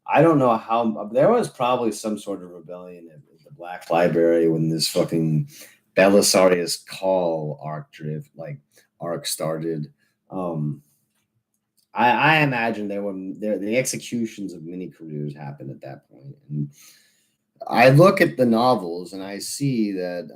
I don't know how there was probably some sort of rebellion at the Black Library when this fucking Belisarius Call arc started. Um, I imagine the executions of many careers happened at that point. And I look at the novels and I see that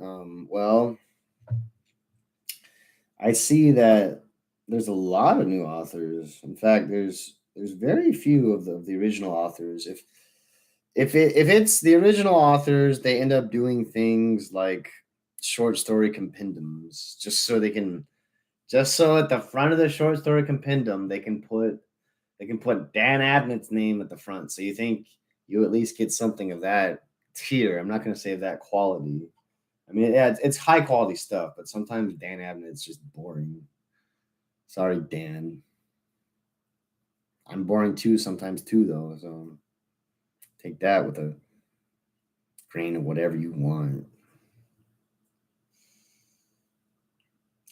I see that there's a lot of new authors. In fact, there's very few of the original authors. If it's the original authors, they end up doing things like short story compendiums just so at the front of the short story compendium they can put Dan Abnett's name at the front. So you think you at least get something of that tier. I'm not going to say of that quality. I mean, yeah, it's high quality stuff, but sometimes Dan Abnett's just boring. Sorry, Dan. I'm boring too sometimes too, though. So take that with a grain of whatever you want.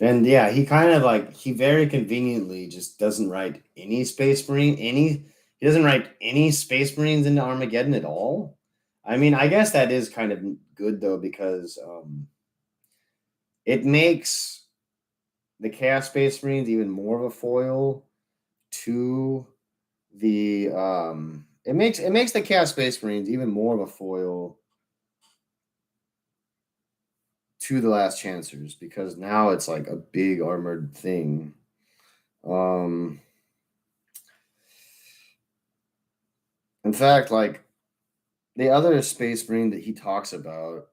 And yeah, he kind of like he very conveniently just doesn't write any Space Marine he doesn't write any Space Marines into Armageddon at all. I mean, I guess that is kind of good though because it makes the Chaos Space Marines even more of a foil to the it makes the Chaos Space Marines even more of a foil to the Last Chancers because now it's like a big armored thing. Um in fact, like the other Space Marine that he talks about,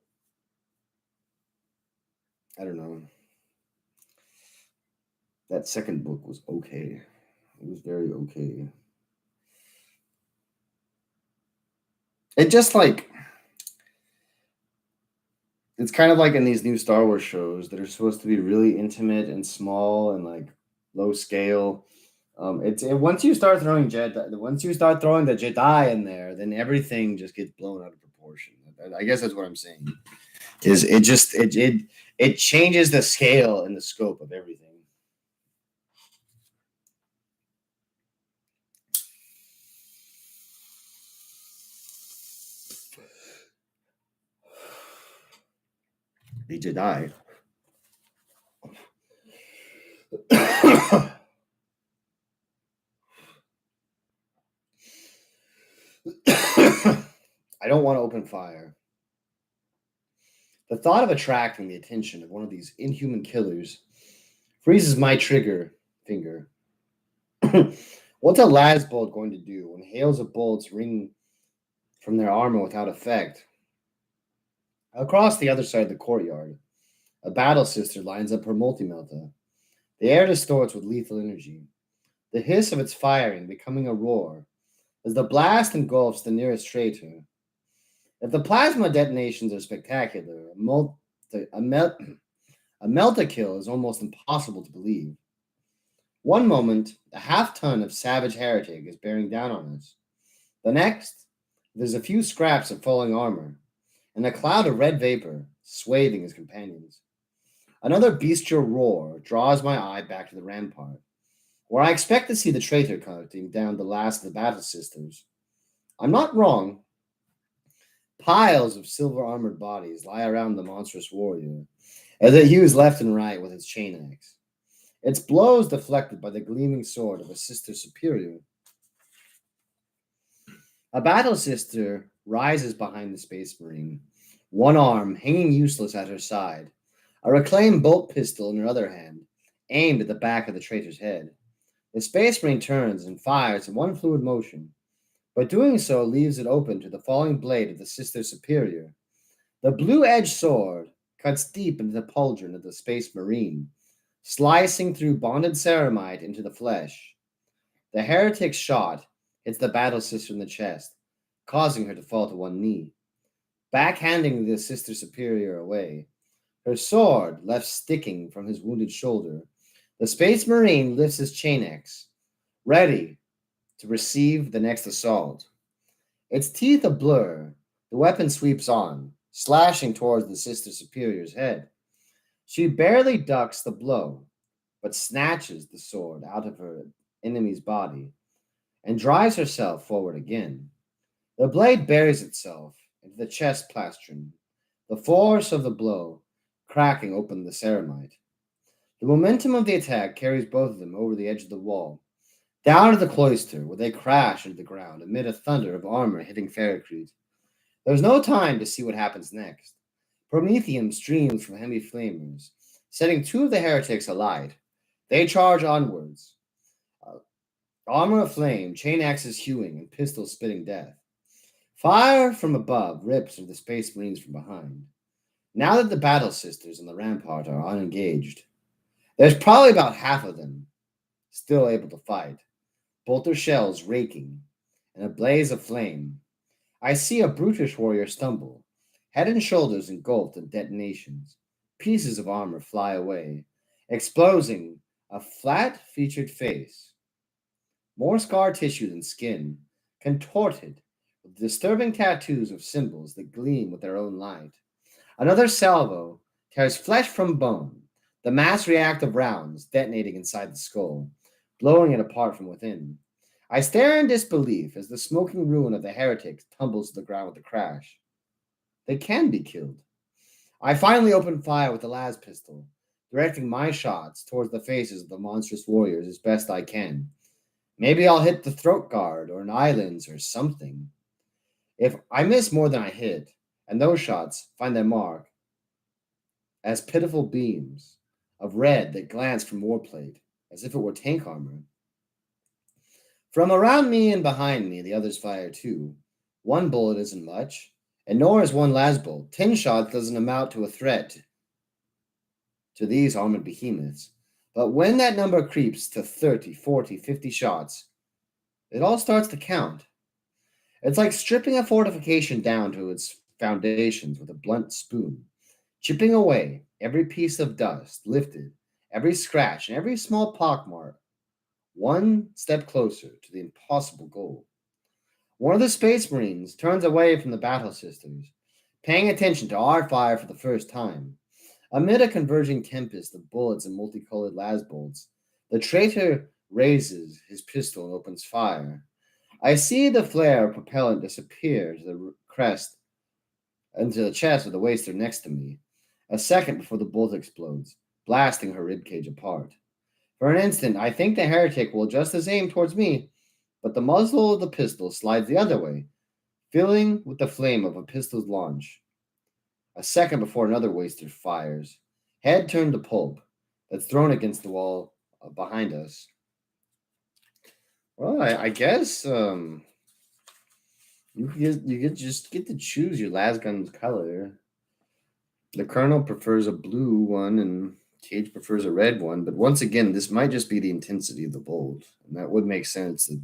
I don't know. That second book was okay. It was very okay. It just like it's kind of like in these new Star Wars shows that are supposed to be really intimate and small and like low scale. Once you start throwing once you start throwing the Jedi in there, then everything just gets blown out of proportion. I guess that's what I'm saying. Is it just it changes the scale and the scope of everything. The Jedi. I don't want to open fire. The thought of attracting the attention of one of these inhuman killers freezes my trigger finger. What's a lasbolt going to do when hails of bolts ring from their armor without effect? Across the other side of the courtyard, a battle sister lines up her multi-melta. The air distorts with lethal energy, the hiss of its firing becoming a roar as the blast engulfs the nearest traitor. If the plasma detonations are spectacular, a melta kill is almost impossible to believe. One moment, a half-ton of savage heretic is bearing down on us. The next, there's a few scraps of falling armor, and a cloud of red vapor swathing his companions. Another bestial roar draws my eye back to the rampart, where I expect to see the traitor cutting down the last of the battle sisters. I'm not wrong. Piles of silver armored bodies lie around the monstrous warrior as it hews left and right with its chain axe. Its blows deflected by the gleaming sword of a sister superior. A battle sister rises behind the space marine, one arm hanging useless at her side, a reclaimed bolt pistol in her other hand, aimed at the back of the traitor's head. The space marine turns and fires in one fluid motion, but doing so leaves it open to the falling blade of the sister superior. The blue-edged sword cuts deep into the pauldron of the space marine, slicing through bonded ceramite into the flesh. The heretic's shot hits the battle sister in the chest, causing her to fall to one knee, backhanding the sister superior away, her sword left sticking from his wounded shoulder. The space marine lifts his chain axe, ready to receive the next assault. Its teeth a blur, the weapon sweeps on, slashing towards the sister superior's head. She barely ducks the blow, but snatches the sword out of her enemy's body and drives herself forward again. The blade buries itself into the chest plastron, the force of the blow cracking open the ceramite. The momentum of the attack carries both of them over the edge of the wall, down to the cloister, where they crash into the ground amid a thunder of armor hitting Ferrocrete. There's no time to see what happens next. Promethium streams from heavy flamers, setting two of the heretics alight. They charge onwards, uh, armor aflame, chain axes hewing, and pistols spitting death. Fire from above rips at the space marines from behind. Now that the battle sisters on the rampart are unengaged, there's probably about half of them still able to fight, both their shells raking in a blaze of flame. I see a brutish warrior stumble, head and shoulders engulfed in detonations. Pieces of armor fly away, exposing a flat featured face, more scar tissue than skin, contorted with disturbing tattoos of symbols that gleam with their own light. Another salvo tears flesh from bone, the mass reactive rounds detonating inside the skull, blowing it apart from within. I stare in disbelief as the smoking ruin of the heretics tumbles to the ground with a crash. They can be killed. I finally open fire with the las pistol, directing my shots towards the faces of the monstrous warriors as best I can. Maybe I'll hit the throat guard or an eyelids or something. If I miss more than I hit, and those shots find their mark as pitiful beams of red that glance from warplate, as if it were tank armor. From around me and behind me, the others fire too. One bullet isn't much, and nor is one lasbolt. 10 shots doesn't amount to a threat to these armored behemoths. But when that number creeps to 30, 40, 50 shots, it all starts to count. It's like stripping a fortification down to its foundations with a blunt spoon, chipping away every piece of dust lifted, every scratch, and every small pockmark, one step closer to the impossible goal. One of the space marines turns away from the battle sisters, paying attention to our fire for the first time. Amid a converging tempest of bullets and multicolored lasbolts, the traitor raises his pistol and opens fire. I see the flare of propellant disappear to the crest into the chest of the waster next to me, a second before the bolt explodes, blasting her ribcage apart. For an instant, I think the heretic will adjust his aim towards me, but the muzzle of the pistol slides the other way, filling with the flame of a pistol's launch. A second before another waster fires, head turned to pulp, that's thrown against the wall behind us. Well, I guess you just get to choose your las gun's color. The colonel prefers a blue one, and Cage prefers a red one. But once again, this might just be the intensity of the bolt, and that would make sense that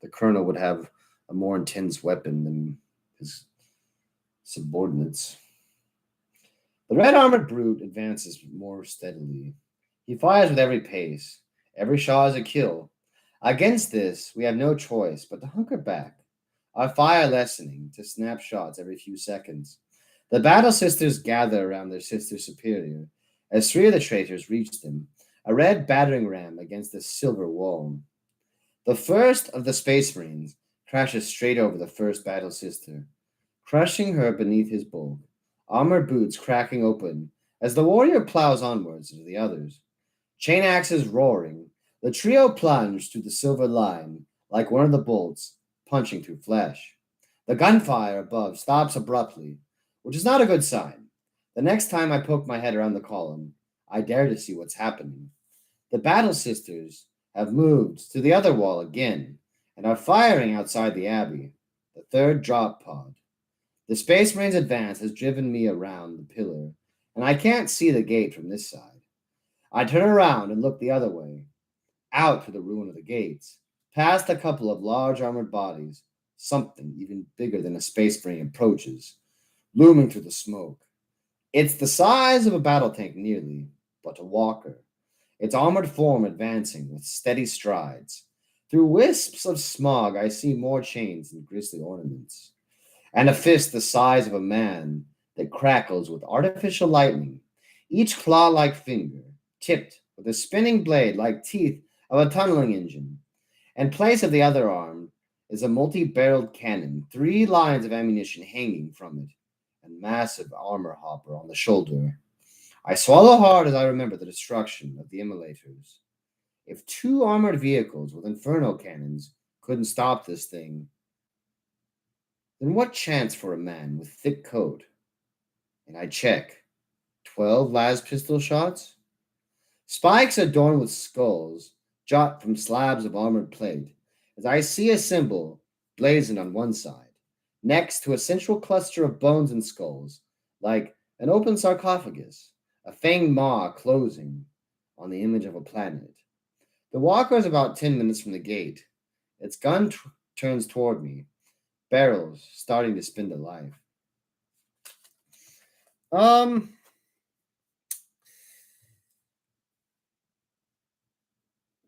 the colonel would have a more intense weapon than his subordinates. The red armored brute advances more steadily. He fires with every pace, Every shot is a kill. Against this, we have no choice but to hunker back, our fire lessening to snap shots every few seconds. The battle sisters gather around their sister superior as three of the traitors reach them, a red battering ram against the silver wall. The first of the Space Marines crashes straight over the first battle sister, crushing her beneath his bulk, armored boots cracking open as the warrior plows onwards into the others. Chain axes roaring, the trio plunge through the silver line like one of the bolts punching through flesh. The gunfire above stops abruptly, which is not a good sign. The next time I poke my head around the column, I dare to see what's happening. The Battle Sisters have moved to the other wall again and are firing outside the Abbey, the third drop pod. The Space Marines' advance has driven me around the pillar, and I can't see the gate from this side. I turn around and look the other way, out to the ruin of the gates, past a couple of large armored bodies. Something even bigger than a space marine approaches, looming through the smoke. It's the size of a battle tank nearly, but a walker, its armored form advancing with steady strides. Through wisps of smog, I see more chains and grisly ornaments, and a fist the size of a man that crackles with artificial lightning, each claw like finger tipped with a spinning blade like teeth of a tunneling engine. In place of the other arm is a multi barreled cannon, three lines of ammunition hanging from it, and massive armor hopper on the shoulder. I swallow hard as I remember the destruction of the immolators. If two armored vehicles with inferno cannons couldn't stop this thing, then what chance for a man with thick coat? And I check. 12 las pistol shots? Spikes adorned with skulls jot from slabs of armored plate, as I see a symbol blazoned on one side, next to a central cluster of bones and skulls, like an open sarcophagus, a fanged maw closing on the image of a planet. The walker is about 10 minutes from the gate. Its gun turns toward me, barrels starting to spin to life. Um,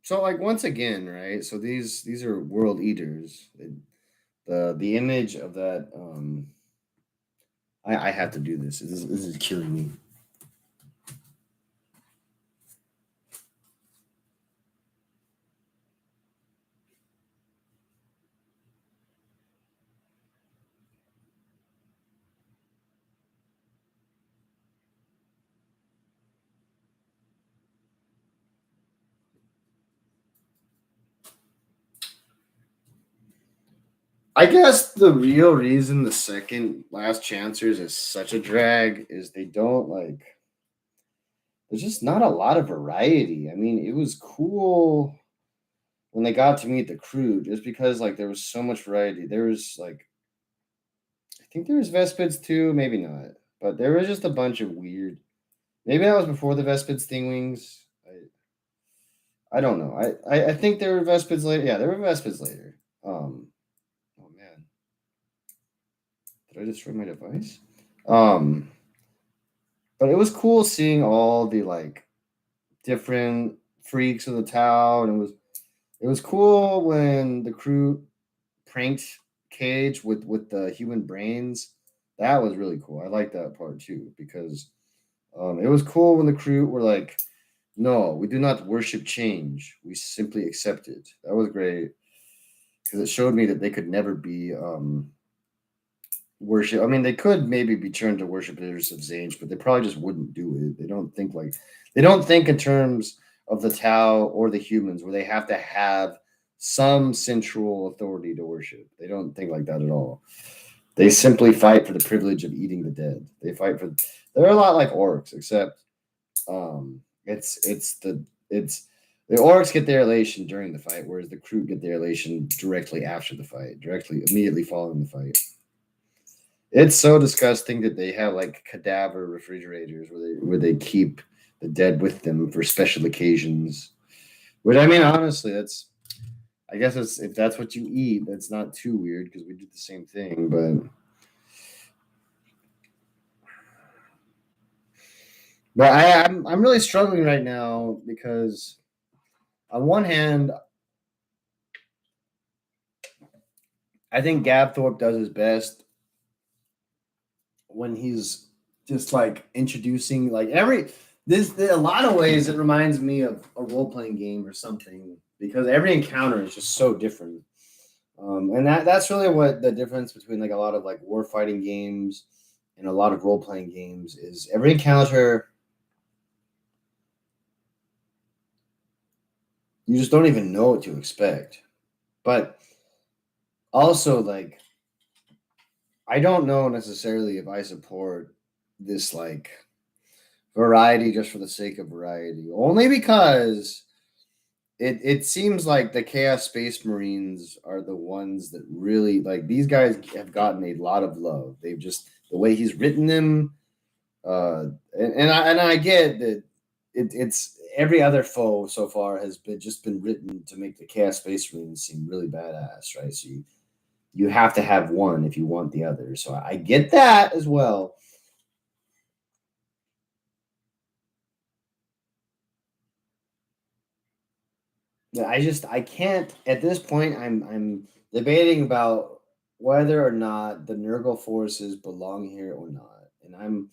so like once again, right? So these are world eaters. The image of that I have to do this. This is killing me. I guess the real reason the second Last Chancers is such a drag is they don't like. There's just not a lot of variety. I mean, it was cool when they got to meet the crew, just because like there was so much variety. There was like, I think there was Vespids too, maybe not, but there was just a bunch of weird. Maybe that was before the Vespids Stingwings. I don't know. I think there were Vespids later. Yeah, there were Vespids later. Oh man, did I destroy my device? Um, but it was cool seeing all the like different freaks of the town. It was cool when the crew pranked Cage with the human brains. That was really cool. I like that part too because it was cool when the crew were like, "No, we do not worship change. We simply accept it." That was great because it showed me that they could never be worship. I mean, they could maybe be turned to worshipers of Zange, but they probably just wouldn't do it. They don't think in terms of the Tau or the humans where they have to have some central authority to worship. They don't think like that at all. They simply fight for the privilege of eating the dead. They fight for. They're a lot like orcs, except it's the orcs get their elation during the fight, whereas the crew get their elation directly after the fight, directly immediately following the fight. It's so disgusting that they have like cadaver refrigerators where they keep the dead with them for special occasions. Which I mean, honestly, that's I guess it's if that's what you eat, that's not too weird because we do the same thing. But I'm really struggling right now because On one hand, I think Gabthorpe does his best when he's just like introducing like a lot of ways it reminds me of a role-playing game or something because every encounter is just so different. And that's really what the difference between like a lot of like war fighting games and a lot of role-playing games is every encounter you just don't even know what to expect. But also like I don't know necessarily if I support this like variety just for the sake of variety. Only because it seems like the Chaos Space Marines are the ones that really like these guys have gotten a lot of love. They've just the way he's written them, and I get that it's every other foe so far has been written to make the Chaos Space Marines seem really badass, right? So you have to have one if you want the other. So I get that as well. Yeah, I can't at this point. I'm debating about whether or not the Nurgle forces belong here or not, and I'm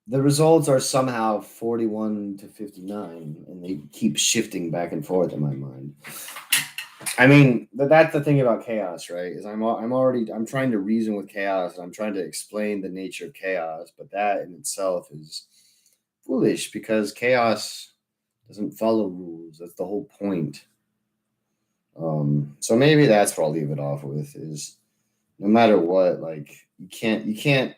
the results are somehow 41 to 59, and they keep shifting back and forth in my mind. I mean, that's the thing about chaos, right? Is I'm trying to reason with chaos, and I'm trying to explain the nature of chaos, but that in itself is foolish because chaos doesn't follow rules. That's the whole point. So maybe that's what I'll leave it off with is no matter what, like you can't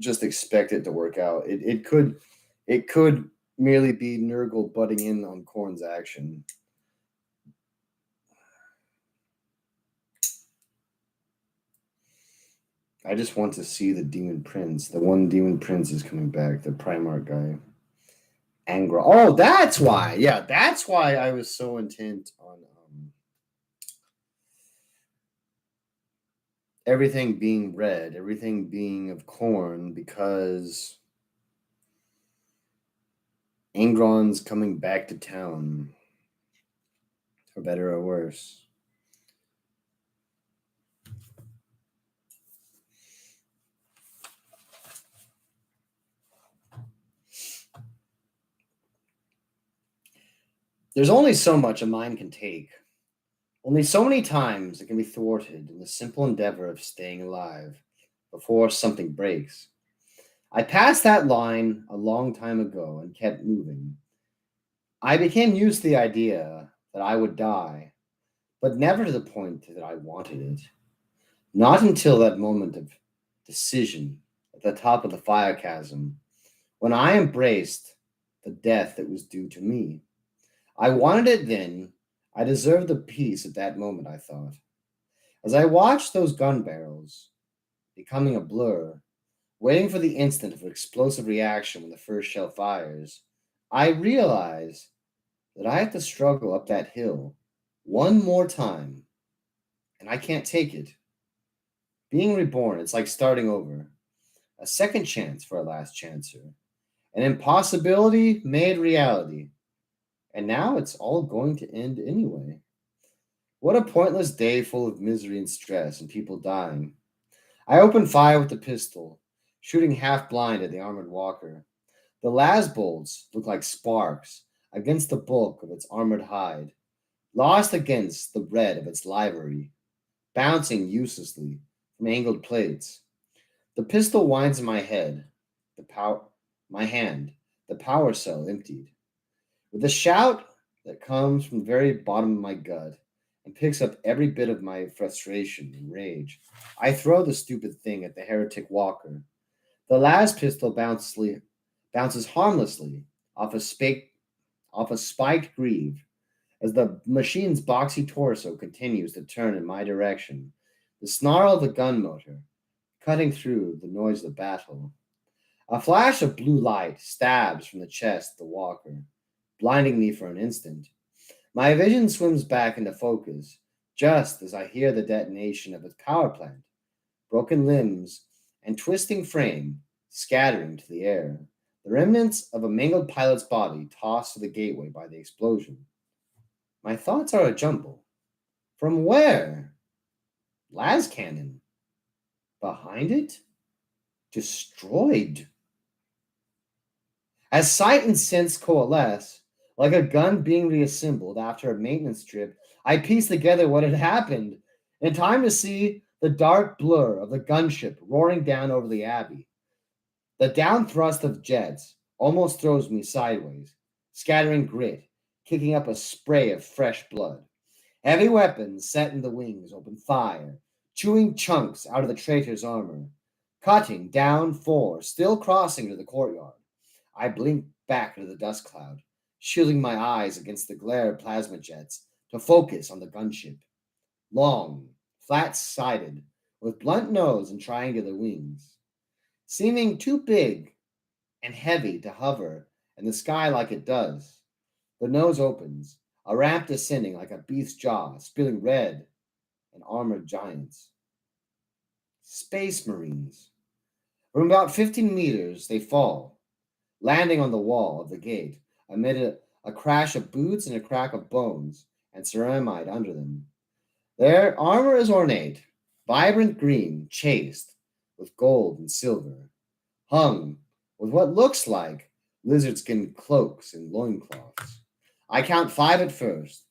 just expect it to work out. It could merely be Nurgle butting in on Korn's action. I just want to see the Demon Prince. The one Demon Prince is coming back, the Primarch guy. Angra. Oh, that's why. Yeah, that's why I was so intent on everything being red, everything being of Corn, because Angron's coming back to town, for better or worse. There's only so much a mind can take. Only so many times it can be thwarted in the simple endeavor of staying alive before something breaks. I passed that line a long time ago and kept moving. I became used to the idea that I would die, but never to the point that I wanted it. Not until that moment of decision at the top of the fire chasm, when I embraced the death that was due to me. I wanted it then. I deserved the peace at that moment, I thought. As I watched those gun barrels becoming a blur, waiting for the instant of explosive reaction when the first shell fires, I realized that I have to struggle up that hill one more time, and I can't take it. Being reborn, it's like starting over. A second chance for a last chancer. An impossibility made reality. And now it's all going to end anyway. What a pointless day full of misery and stress and people dying. I opened fire with the pistol, shooting half blind at the armored walker. The las bolts looked like sparks against the bulk of its armored hide, lost against the red of its livery, bouncing uselessly from angled plates. The pistol winds in my head, my hand, the power cell emptied. With a shout that comes from the very bottom of my gut and picks up every bit of my frustration and rage, I throw the stupid thing at the heretic walker. The last pistol bounces harmlessly off off a spiked greave as the machine's boxy torso continues to turn in my direction. The snarl of the gun motor cutting through the noise of the battle. A flash of blue light stabs from the chest of the walker, blinding me for an instant. My vision swims back into focus just as I hear the detonation of its power plant, broken limbs and twisting frame scattering to the air. the remnants of a mangled pilot's body tossed to the gateway by the explosion. My thoughts are a jumble. From where? Las cannon. Behind it? Destroyed. As sight and sense coalesce, like a gun being reassembled after a maintenance trip, I piece together what had happened in time to see the dark blur of the gunship roaring down over the abbey. The down thrust of jets almost throws me sideways, scattering grit, kicking up a spray of fresh blood. Heavy weapons set in the wings open fire, chewing chunks out of the traitor's armor, cutting down four, still crossing to the courtyard. I blink back into the dust cloud, shielding my eyes against the glare of plasma jets to focus on the gunship. Long, flat-sided, with blunt nose and triangular wings. Seeming too big and heavy to hover in the sky like it does. The nose opens, a ramp descending like a beast's jaw, spilling red and armored giants. Space Marines. From about 15 meters, they fall, landing on the wall of the gate amid a crash of boots and a crack of bones and ceramide under them. Their armor is ornate, vibrant green, chased with gold and silver, hung with what looks like lizard skin cloaks and loincloths. I count 5 at first,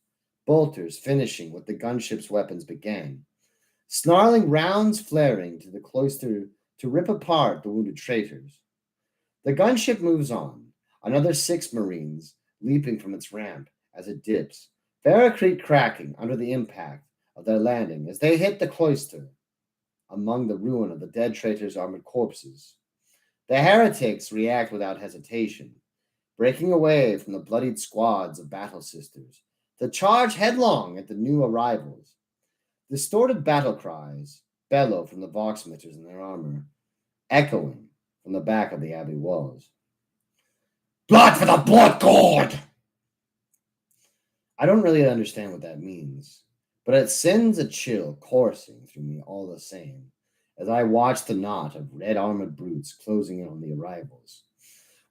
bolters finishing what the gunship's weapons began, snarling rounds flaring to the cloister to rip apart the wounded traitors. The gunship moves on, another 6 Marines leaping from its ramp as it dips, Ferrocrete cracking under the impact of their landing as they hit the cloister among the ruin of the dead traitors' armored corpses. The heretics react without hesitation, breaking away from the bloodied squads of battle sisters to charge headlong at the new arrivals. Distorted battle cries bellow from the voxmeters in their armor, echoing from the back of the abbey walls. Blood for the blood god! I don't really understand what that means, but it sends a chill coursing through me all the same as I watch the knot of red armored brutes closing in on the arrivals.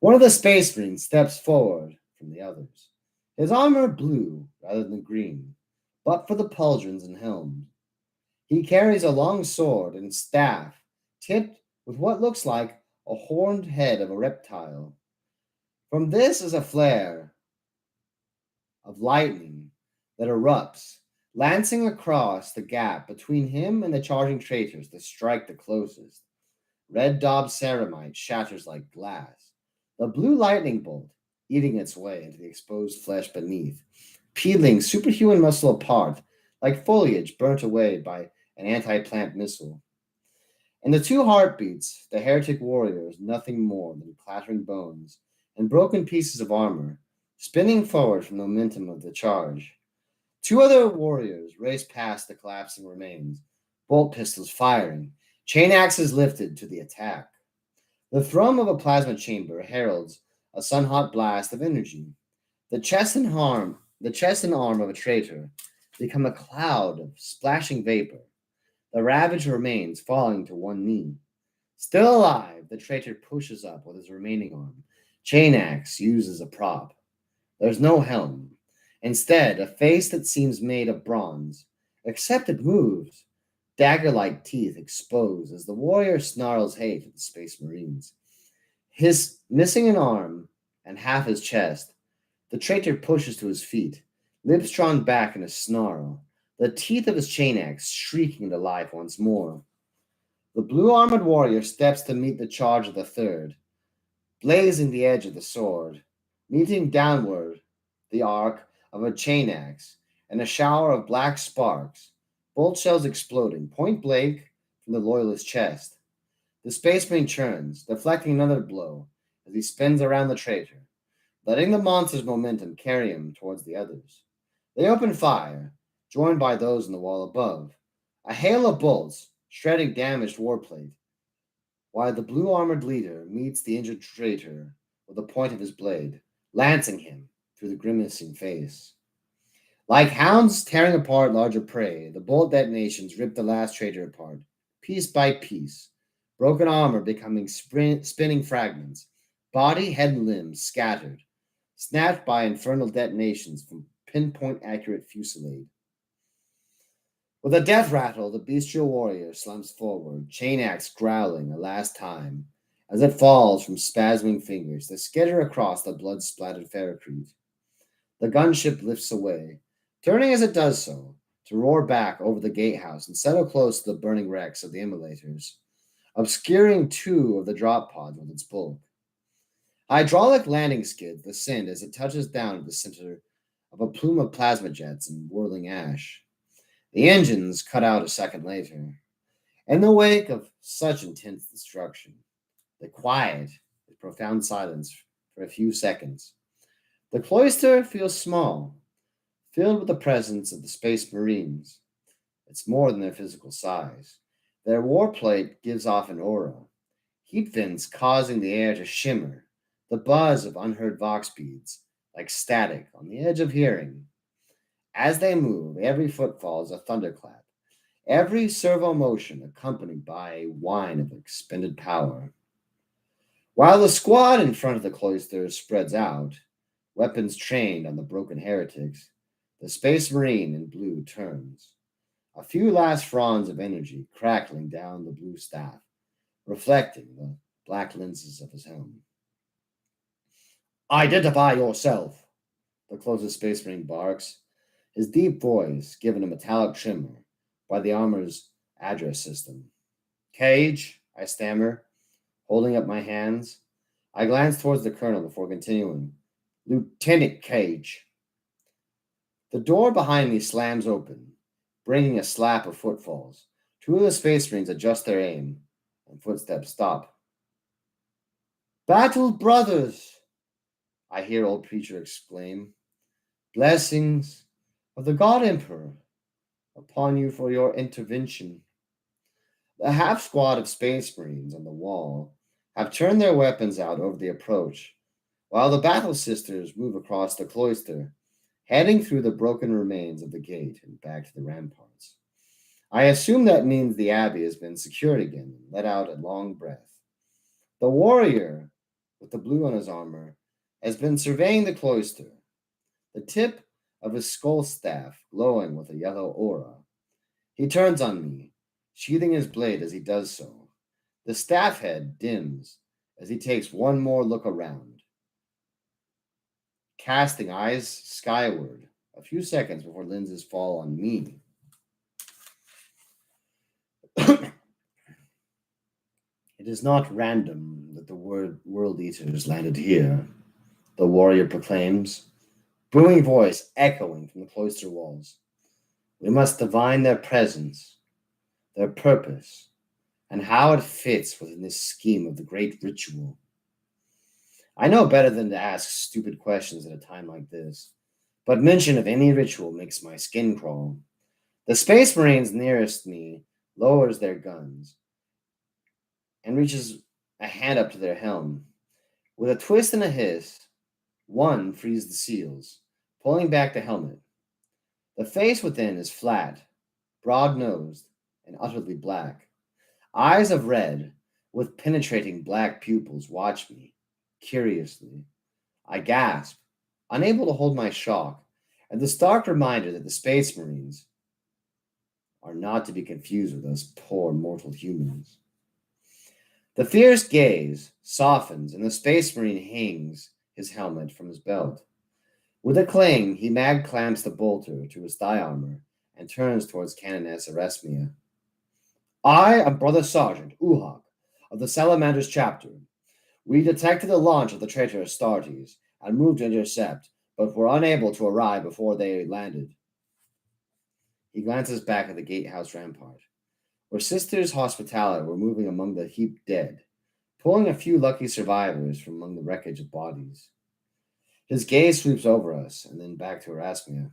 One of the space marines steps forward from the others, his armor blue rather than green, but for the pauldrons and helms. He carries a long sword and staff tipped with what looks like a horned head of a reptile. From this is a flare of lightning that erupts, lancing across the gap between him and the charging traitors that strike the closest. Red daub ceramite shatters like glass, the blue lightning bolt eating its way into the exposed flesh beneath, peeling superhuman muscle apart like foliage burnt away by an anti-plant missile. In the 2 heartbeats, the heretic warrior is nothing more than clattering bones and broken pieces of armor, spinning forward from the momentum of the charge. 2 other warriors race past the collapsing remains, bolt pistols firing, chain axes lifted to the attack. The thrum of a plasma chamber heralds a sun-hot blast of energy. The chest and arm of a traitor become a cloud of splashing vapor, the ravaged remains falling to one knee. Still alive, the traitor pushes up with his remaining arm, chain axe used as a prop. There's no helm. Instead, a face that seems made of bronze, except it moves, dagger-like teeth exposed as the warrior snarls hate at the Space Marines. His missing an arm and half his chest, the traitor pushes to his feet, lips drawn back in a snarl, the teeth of his chain axe shrieking into life once more. The blue-armored warrior steps to meet the charge of the third, blazing the edge of the sword, meeting downward the arc of a chain axe and a shower of black sparks, bolt shells exploding point blank from the loyalist's chest. The space marine churns, deflecting another blow as he spins around the traitor, letting the monster's momentum carry him towards the others. They open fire, joined by those in the wall above, a hail of bolts shredding damaged warplate, while the blue-armored leader meets the injured traitor with the point of his blade, lancing him through the grimacing face. Like hounds tearing apart larger prey, the bolt detonations rip the last traitor apart, piece by piece, broken armor becoming spinning fragments, body, head, and limbs scattered, snapped by infernal detonations from pinpoint accurate fusillade. With a death rattle, the bestial warrior slumps forward, chain axe growling a last time, as it falls from spasming fingers that skitter across the blood-splattered ferrocrete. The gunship lifts away, turning as it does so, to roar back over the gatehouse and settle close to the burning wrecks of the immolators, obscuring two of the drop pods with its bulk. Hydraulic landing skids ascend as it touches down at the center of a plume of plasma jets and whirling ash. The engines cut out a second later. In the wake of such intense destruction, the quiet is profound silence for a few seconds. The cloister feels small, filled with the presence of the Space Marines. It's more than their physical size. Their warplate gives off an aura, heat vents causing the air to shimmer, the buzz of unheard vox beads, like static on the edge of hearing. As they move, every footfall is a thunderclap, every servo motion accompanied by a whine of expended power. While the squad in front of the cloister spreads out, weapons trained on the broken heretics, the Space Marine in blue turns, a few last fronds of energy crackling down the blue staff, reflecting the black lenses of his helm. Identify yourself, the closest Space Marine barks, his deep voice given a metallic tremor by the armor's address system. Cage, I stammer, holding up my hands. I glance towards the colonel before continuing. Lieutenant Cage. The door behind me slams open, bringing a slap of footfalls. Two of the Space Marines adjust their aim, and footsteps stop. Battle brothers, I hear old preacher exclaim. Blessings of the God Emperor upon you for your intervention. The half squad of Space Marines on the wall have turned their weapons out over the approach, while the battle sisters move across the cloister, heading through the broken remains of the gate and back to the ramparts. I assume that means the abbey has been secured again and let out a long breath. The warrior, with the blue on his armor, has been surveying the cloister, the tip of his skull staff glowing with a yellow aura. He turns on me, sheathing his blade as he does so. The staff head dims as he takes one more look around, casting eyes skyward a few seconds before lenses fall on me. It is not random that the word World Eaters landed here, the warrior proclaims, booming voice echoing from the cloister walls. We must divine their presence, their purpose, and how it fits within this scheme of the great ritual. I know better than to ask stupid questions at a time like this, but mention of any ritual makes my skin crawl. The Space Marines nearest me lowers their guns and reaches a hand up to their helm. With a twist and a hiss, one frees the seals, pulling back the helmet. The face within is flat, broad-nosed, and utterly black. Eyes of red, with penetrating black pupils, watch me, curiously. I gasp, unable to hold my shock, at the stark reminder that the Space Marines are not to be confused with us poor mortal humans. The fierce gaze softens, and the Space Marine hangs his helmet from his belt. With a clang, he mag clamps the bolter to his thigh armor and turns towards Canoness Erasmia. I am Brother Sergeant Uhak of the Salamanders chapter. We detected the launch of the traitor Astartes and moved to intercept, but were unable to arrive before they landed. He glances back at the gatehouse rampart, where Sisters Hospitaller were moving among the heaped dead, pulling a few lucky survivors from among the wreckage of bodies. His gaze sweeps over us and then back to Erasmia.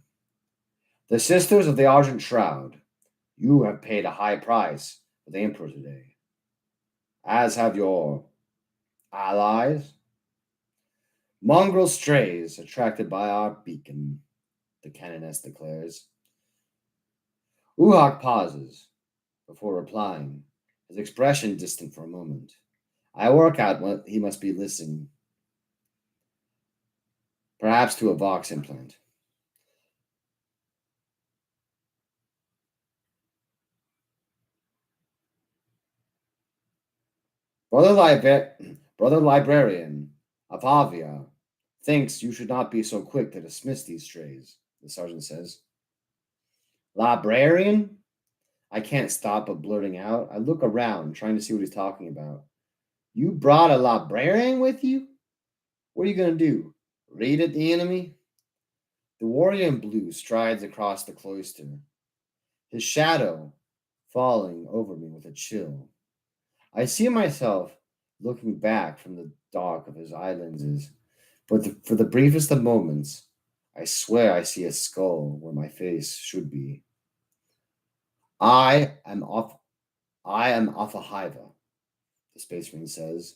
The Sisters of the Argent Shroud, you have paid a high price for the Emperor today, as have your allies. Mongrel strays attracted by our beacon, the Canoness declares. Uhak pauses before replying, his expression distant for a moment. I work out what he must be listening perhaps to a Vox implant. Brother Librarian, Apavia, thinks you should not be so quick to dismiss these strays, the sergeant says. Librarian? I can't stop but blurting out. I look around, trying to see what he's talking about. You brought a librarian with you? What are you going to do? Read at the enemy? The warrior in blue strides across the cloister, his shadow falling over me with a chill. I see myself looking back from the dark of his eye lenses, but for the briefest of moments, I swear I see a skull where my face should be. I am off. I am Afahiva, the Space Marine says.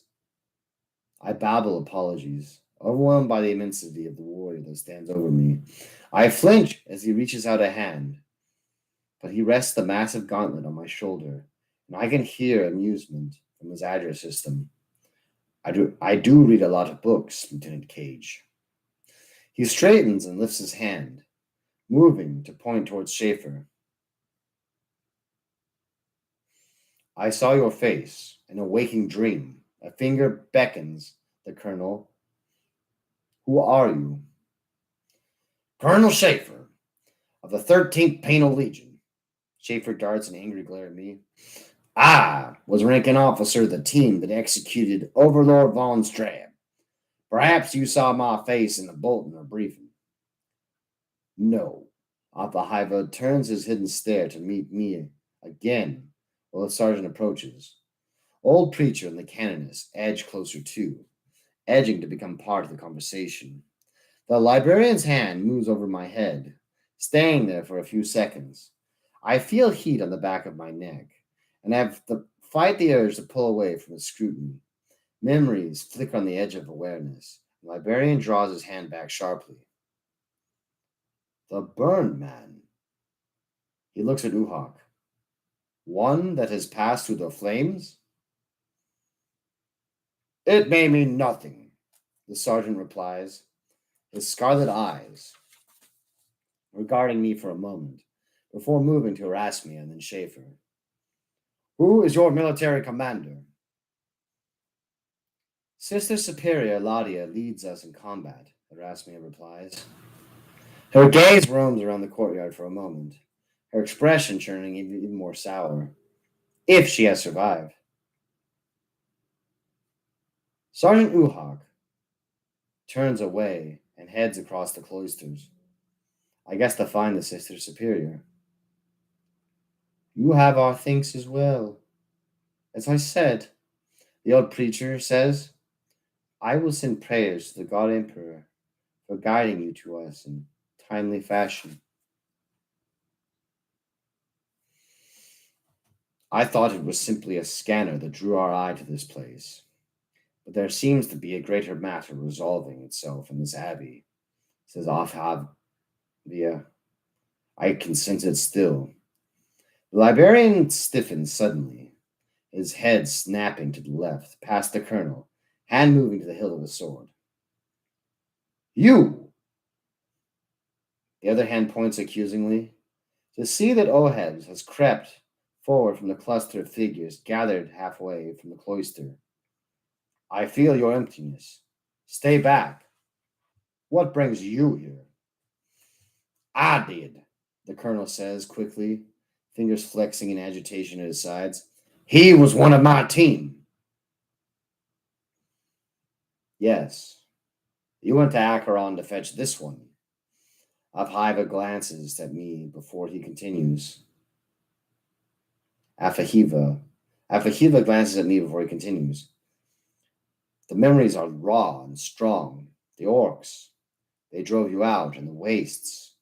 I babble apologies, overwhelmed by the immensity of the warrior that stands over me. I flinch as he reaches out a hand, but he rests the massive gauntlet on my shoulder, and I can hear amusement from his address system. I do read a lot of books, Lieutenant Cage. He straightens and lifts his hand, moving to point towards Schaefer. I saw your face in a waking dream. A finger beckons the colonel. Who are you? Colonel Schaefer of the 13th Penal Legion. Schaefer darts an angry glare at me. I was ranking officer of the team that executed Overlord von Strab. Perhaps you saw my face in the bulletin or briefing. No. Alphahiva turns his hidden stare to meet me again while the sergeant approaches. Old Preacher and the canonist edge closer too, edging to become part of the conversation. The librarian's hand moves over my head, staying there for a few seconds. I feel heat on the back of my neck, and have to fight the urge to pull away from his scrutiny. Memories flicker on the edge of awareness. The librarian draws his hand back sharply. The burned man. He looks at Uhak. One that has passed through the flames? It may mean nothing, the sergeant replies, his scarlet eyes regarding me for a moment, before moving to Erasmia and then Schaefer. Who is your military commander? Sister Superior Ladia leads us in combat, Erasmia replies. Her gaze roams around the courtyard for a moment, her expression turning even more sour. If she has survived. Sergeant Uhak turns away and heads across the cloisters. I guess to find the Sister Superior. You have our thanks as well. As I said, the old preacher says, I will send prayers to the God Emperor for guiding you to us in timely fashion. I thought it was simply a scanner that drew our eye to this place, but there seems to be a greater matter resolving itself in this abbey, says Afhavia. I can sense it still. The librarian stiffens suddenly, his head snapping to the left, past the colonel, hand moving to the hilt of his sword. You! The other hand points accusingly. To see that Ohebs has crept forward from the cluster of figures gathered halfway from the cloister. I feel your emptiness. Stay back. What brings you here? I did, the colonel says quickly, fingers flexing in agitation at his sides. He was one of my team. Yes. You went to Acheron to fetch this one. Abhiva glances at me before he continues. Afahiva glances at me before he continues. The memories are raw and strong. The orcs, they drove you out in the wastes.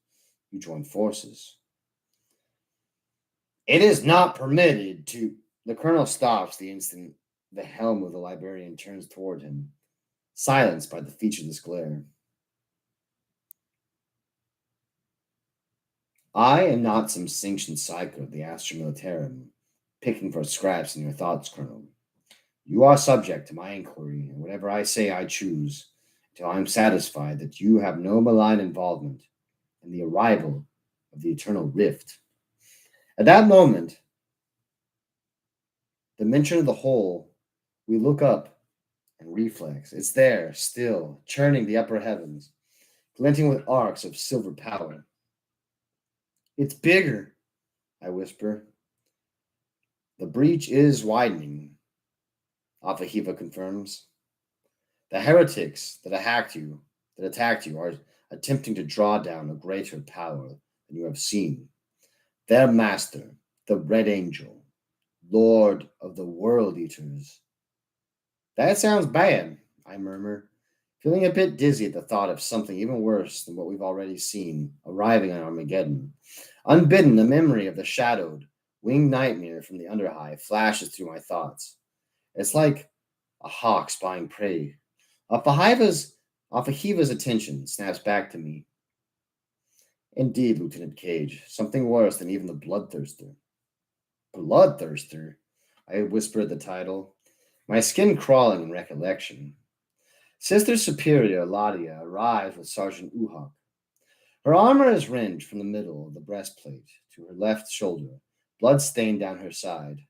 You joined forces. It is not permitted to. The colonel stops the instant the helm of the librarian turns toward him, silenced by the featureless glare. I am not some sanctioned psycho of the Astra Militarum, picking for scraps in your thoughts, Colonel. You are subject to my inquiry, and whatever I say I choose, till I am satisfied that you have no malign involvement in the arrival of the eternal rift. At that moment, the mention of the hole, we look up and reflex. It's there, still, churning the upper heavens, glinting with arcs of silver power. It's bigger, I whisper. The breach is widening, Afahiva confirms. The heretics that attacked you are attempting to draw down a greater power than you have seen. Their master, the Red Angel, Lord of the World Eaters. That sounds bad, I murmur, feeling a bit dizzy at the thought of something even worse than what we've already seen arriving on Armageddon. Unbidden, a memory of the shadowed, winged nightmare from the Underhive flashes through my thoughts. It's like a hawk spying prey. Afahiva's attention snaps back to me. Indeed, Lieutenant Cage, something worse than even the Bloodthirster. Bloodthirster? I whispered the title, my skin crawling in recollection. Sister Superior Ladia arrives with Sergeant Uhak. Her armor is rent from the middle of the breastplate to her left shoulder, blood stained down her side.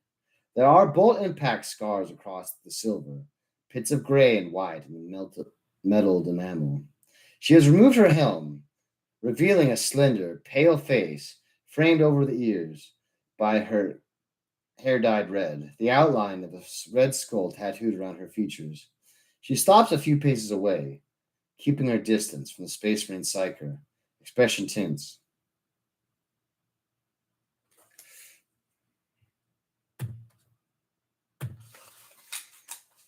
There are bolt impact scars across the silver, pits of gray and white in the metalled enamel. She has removed her helm, revealing a slender, pale face framed over the ears by her hair dyed red, the outline of a red skull tattooed around her features. She stops a few paces away, keeping her distance from the Space Marine Psyker, expression tense.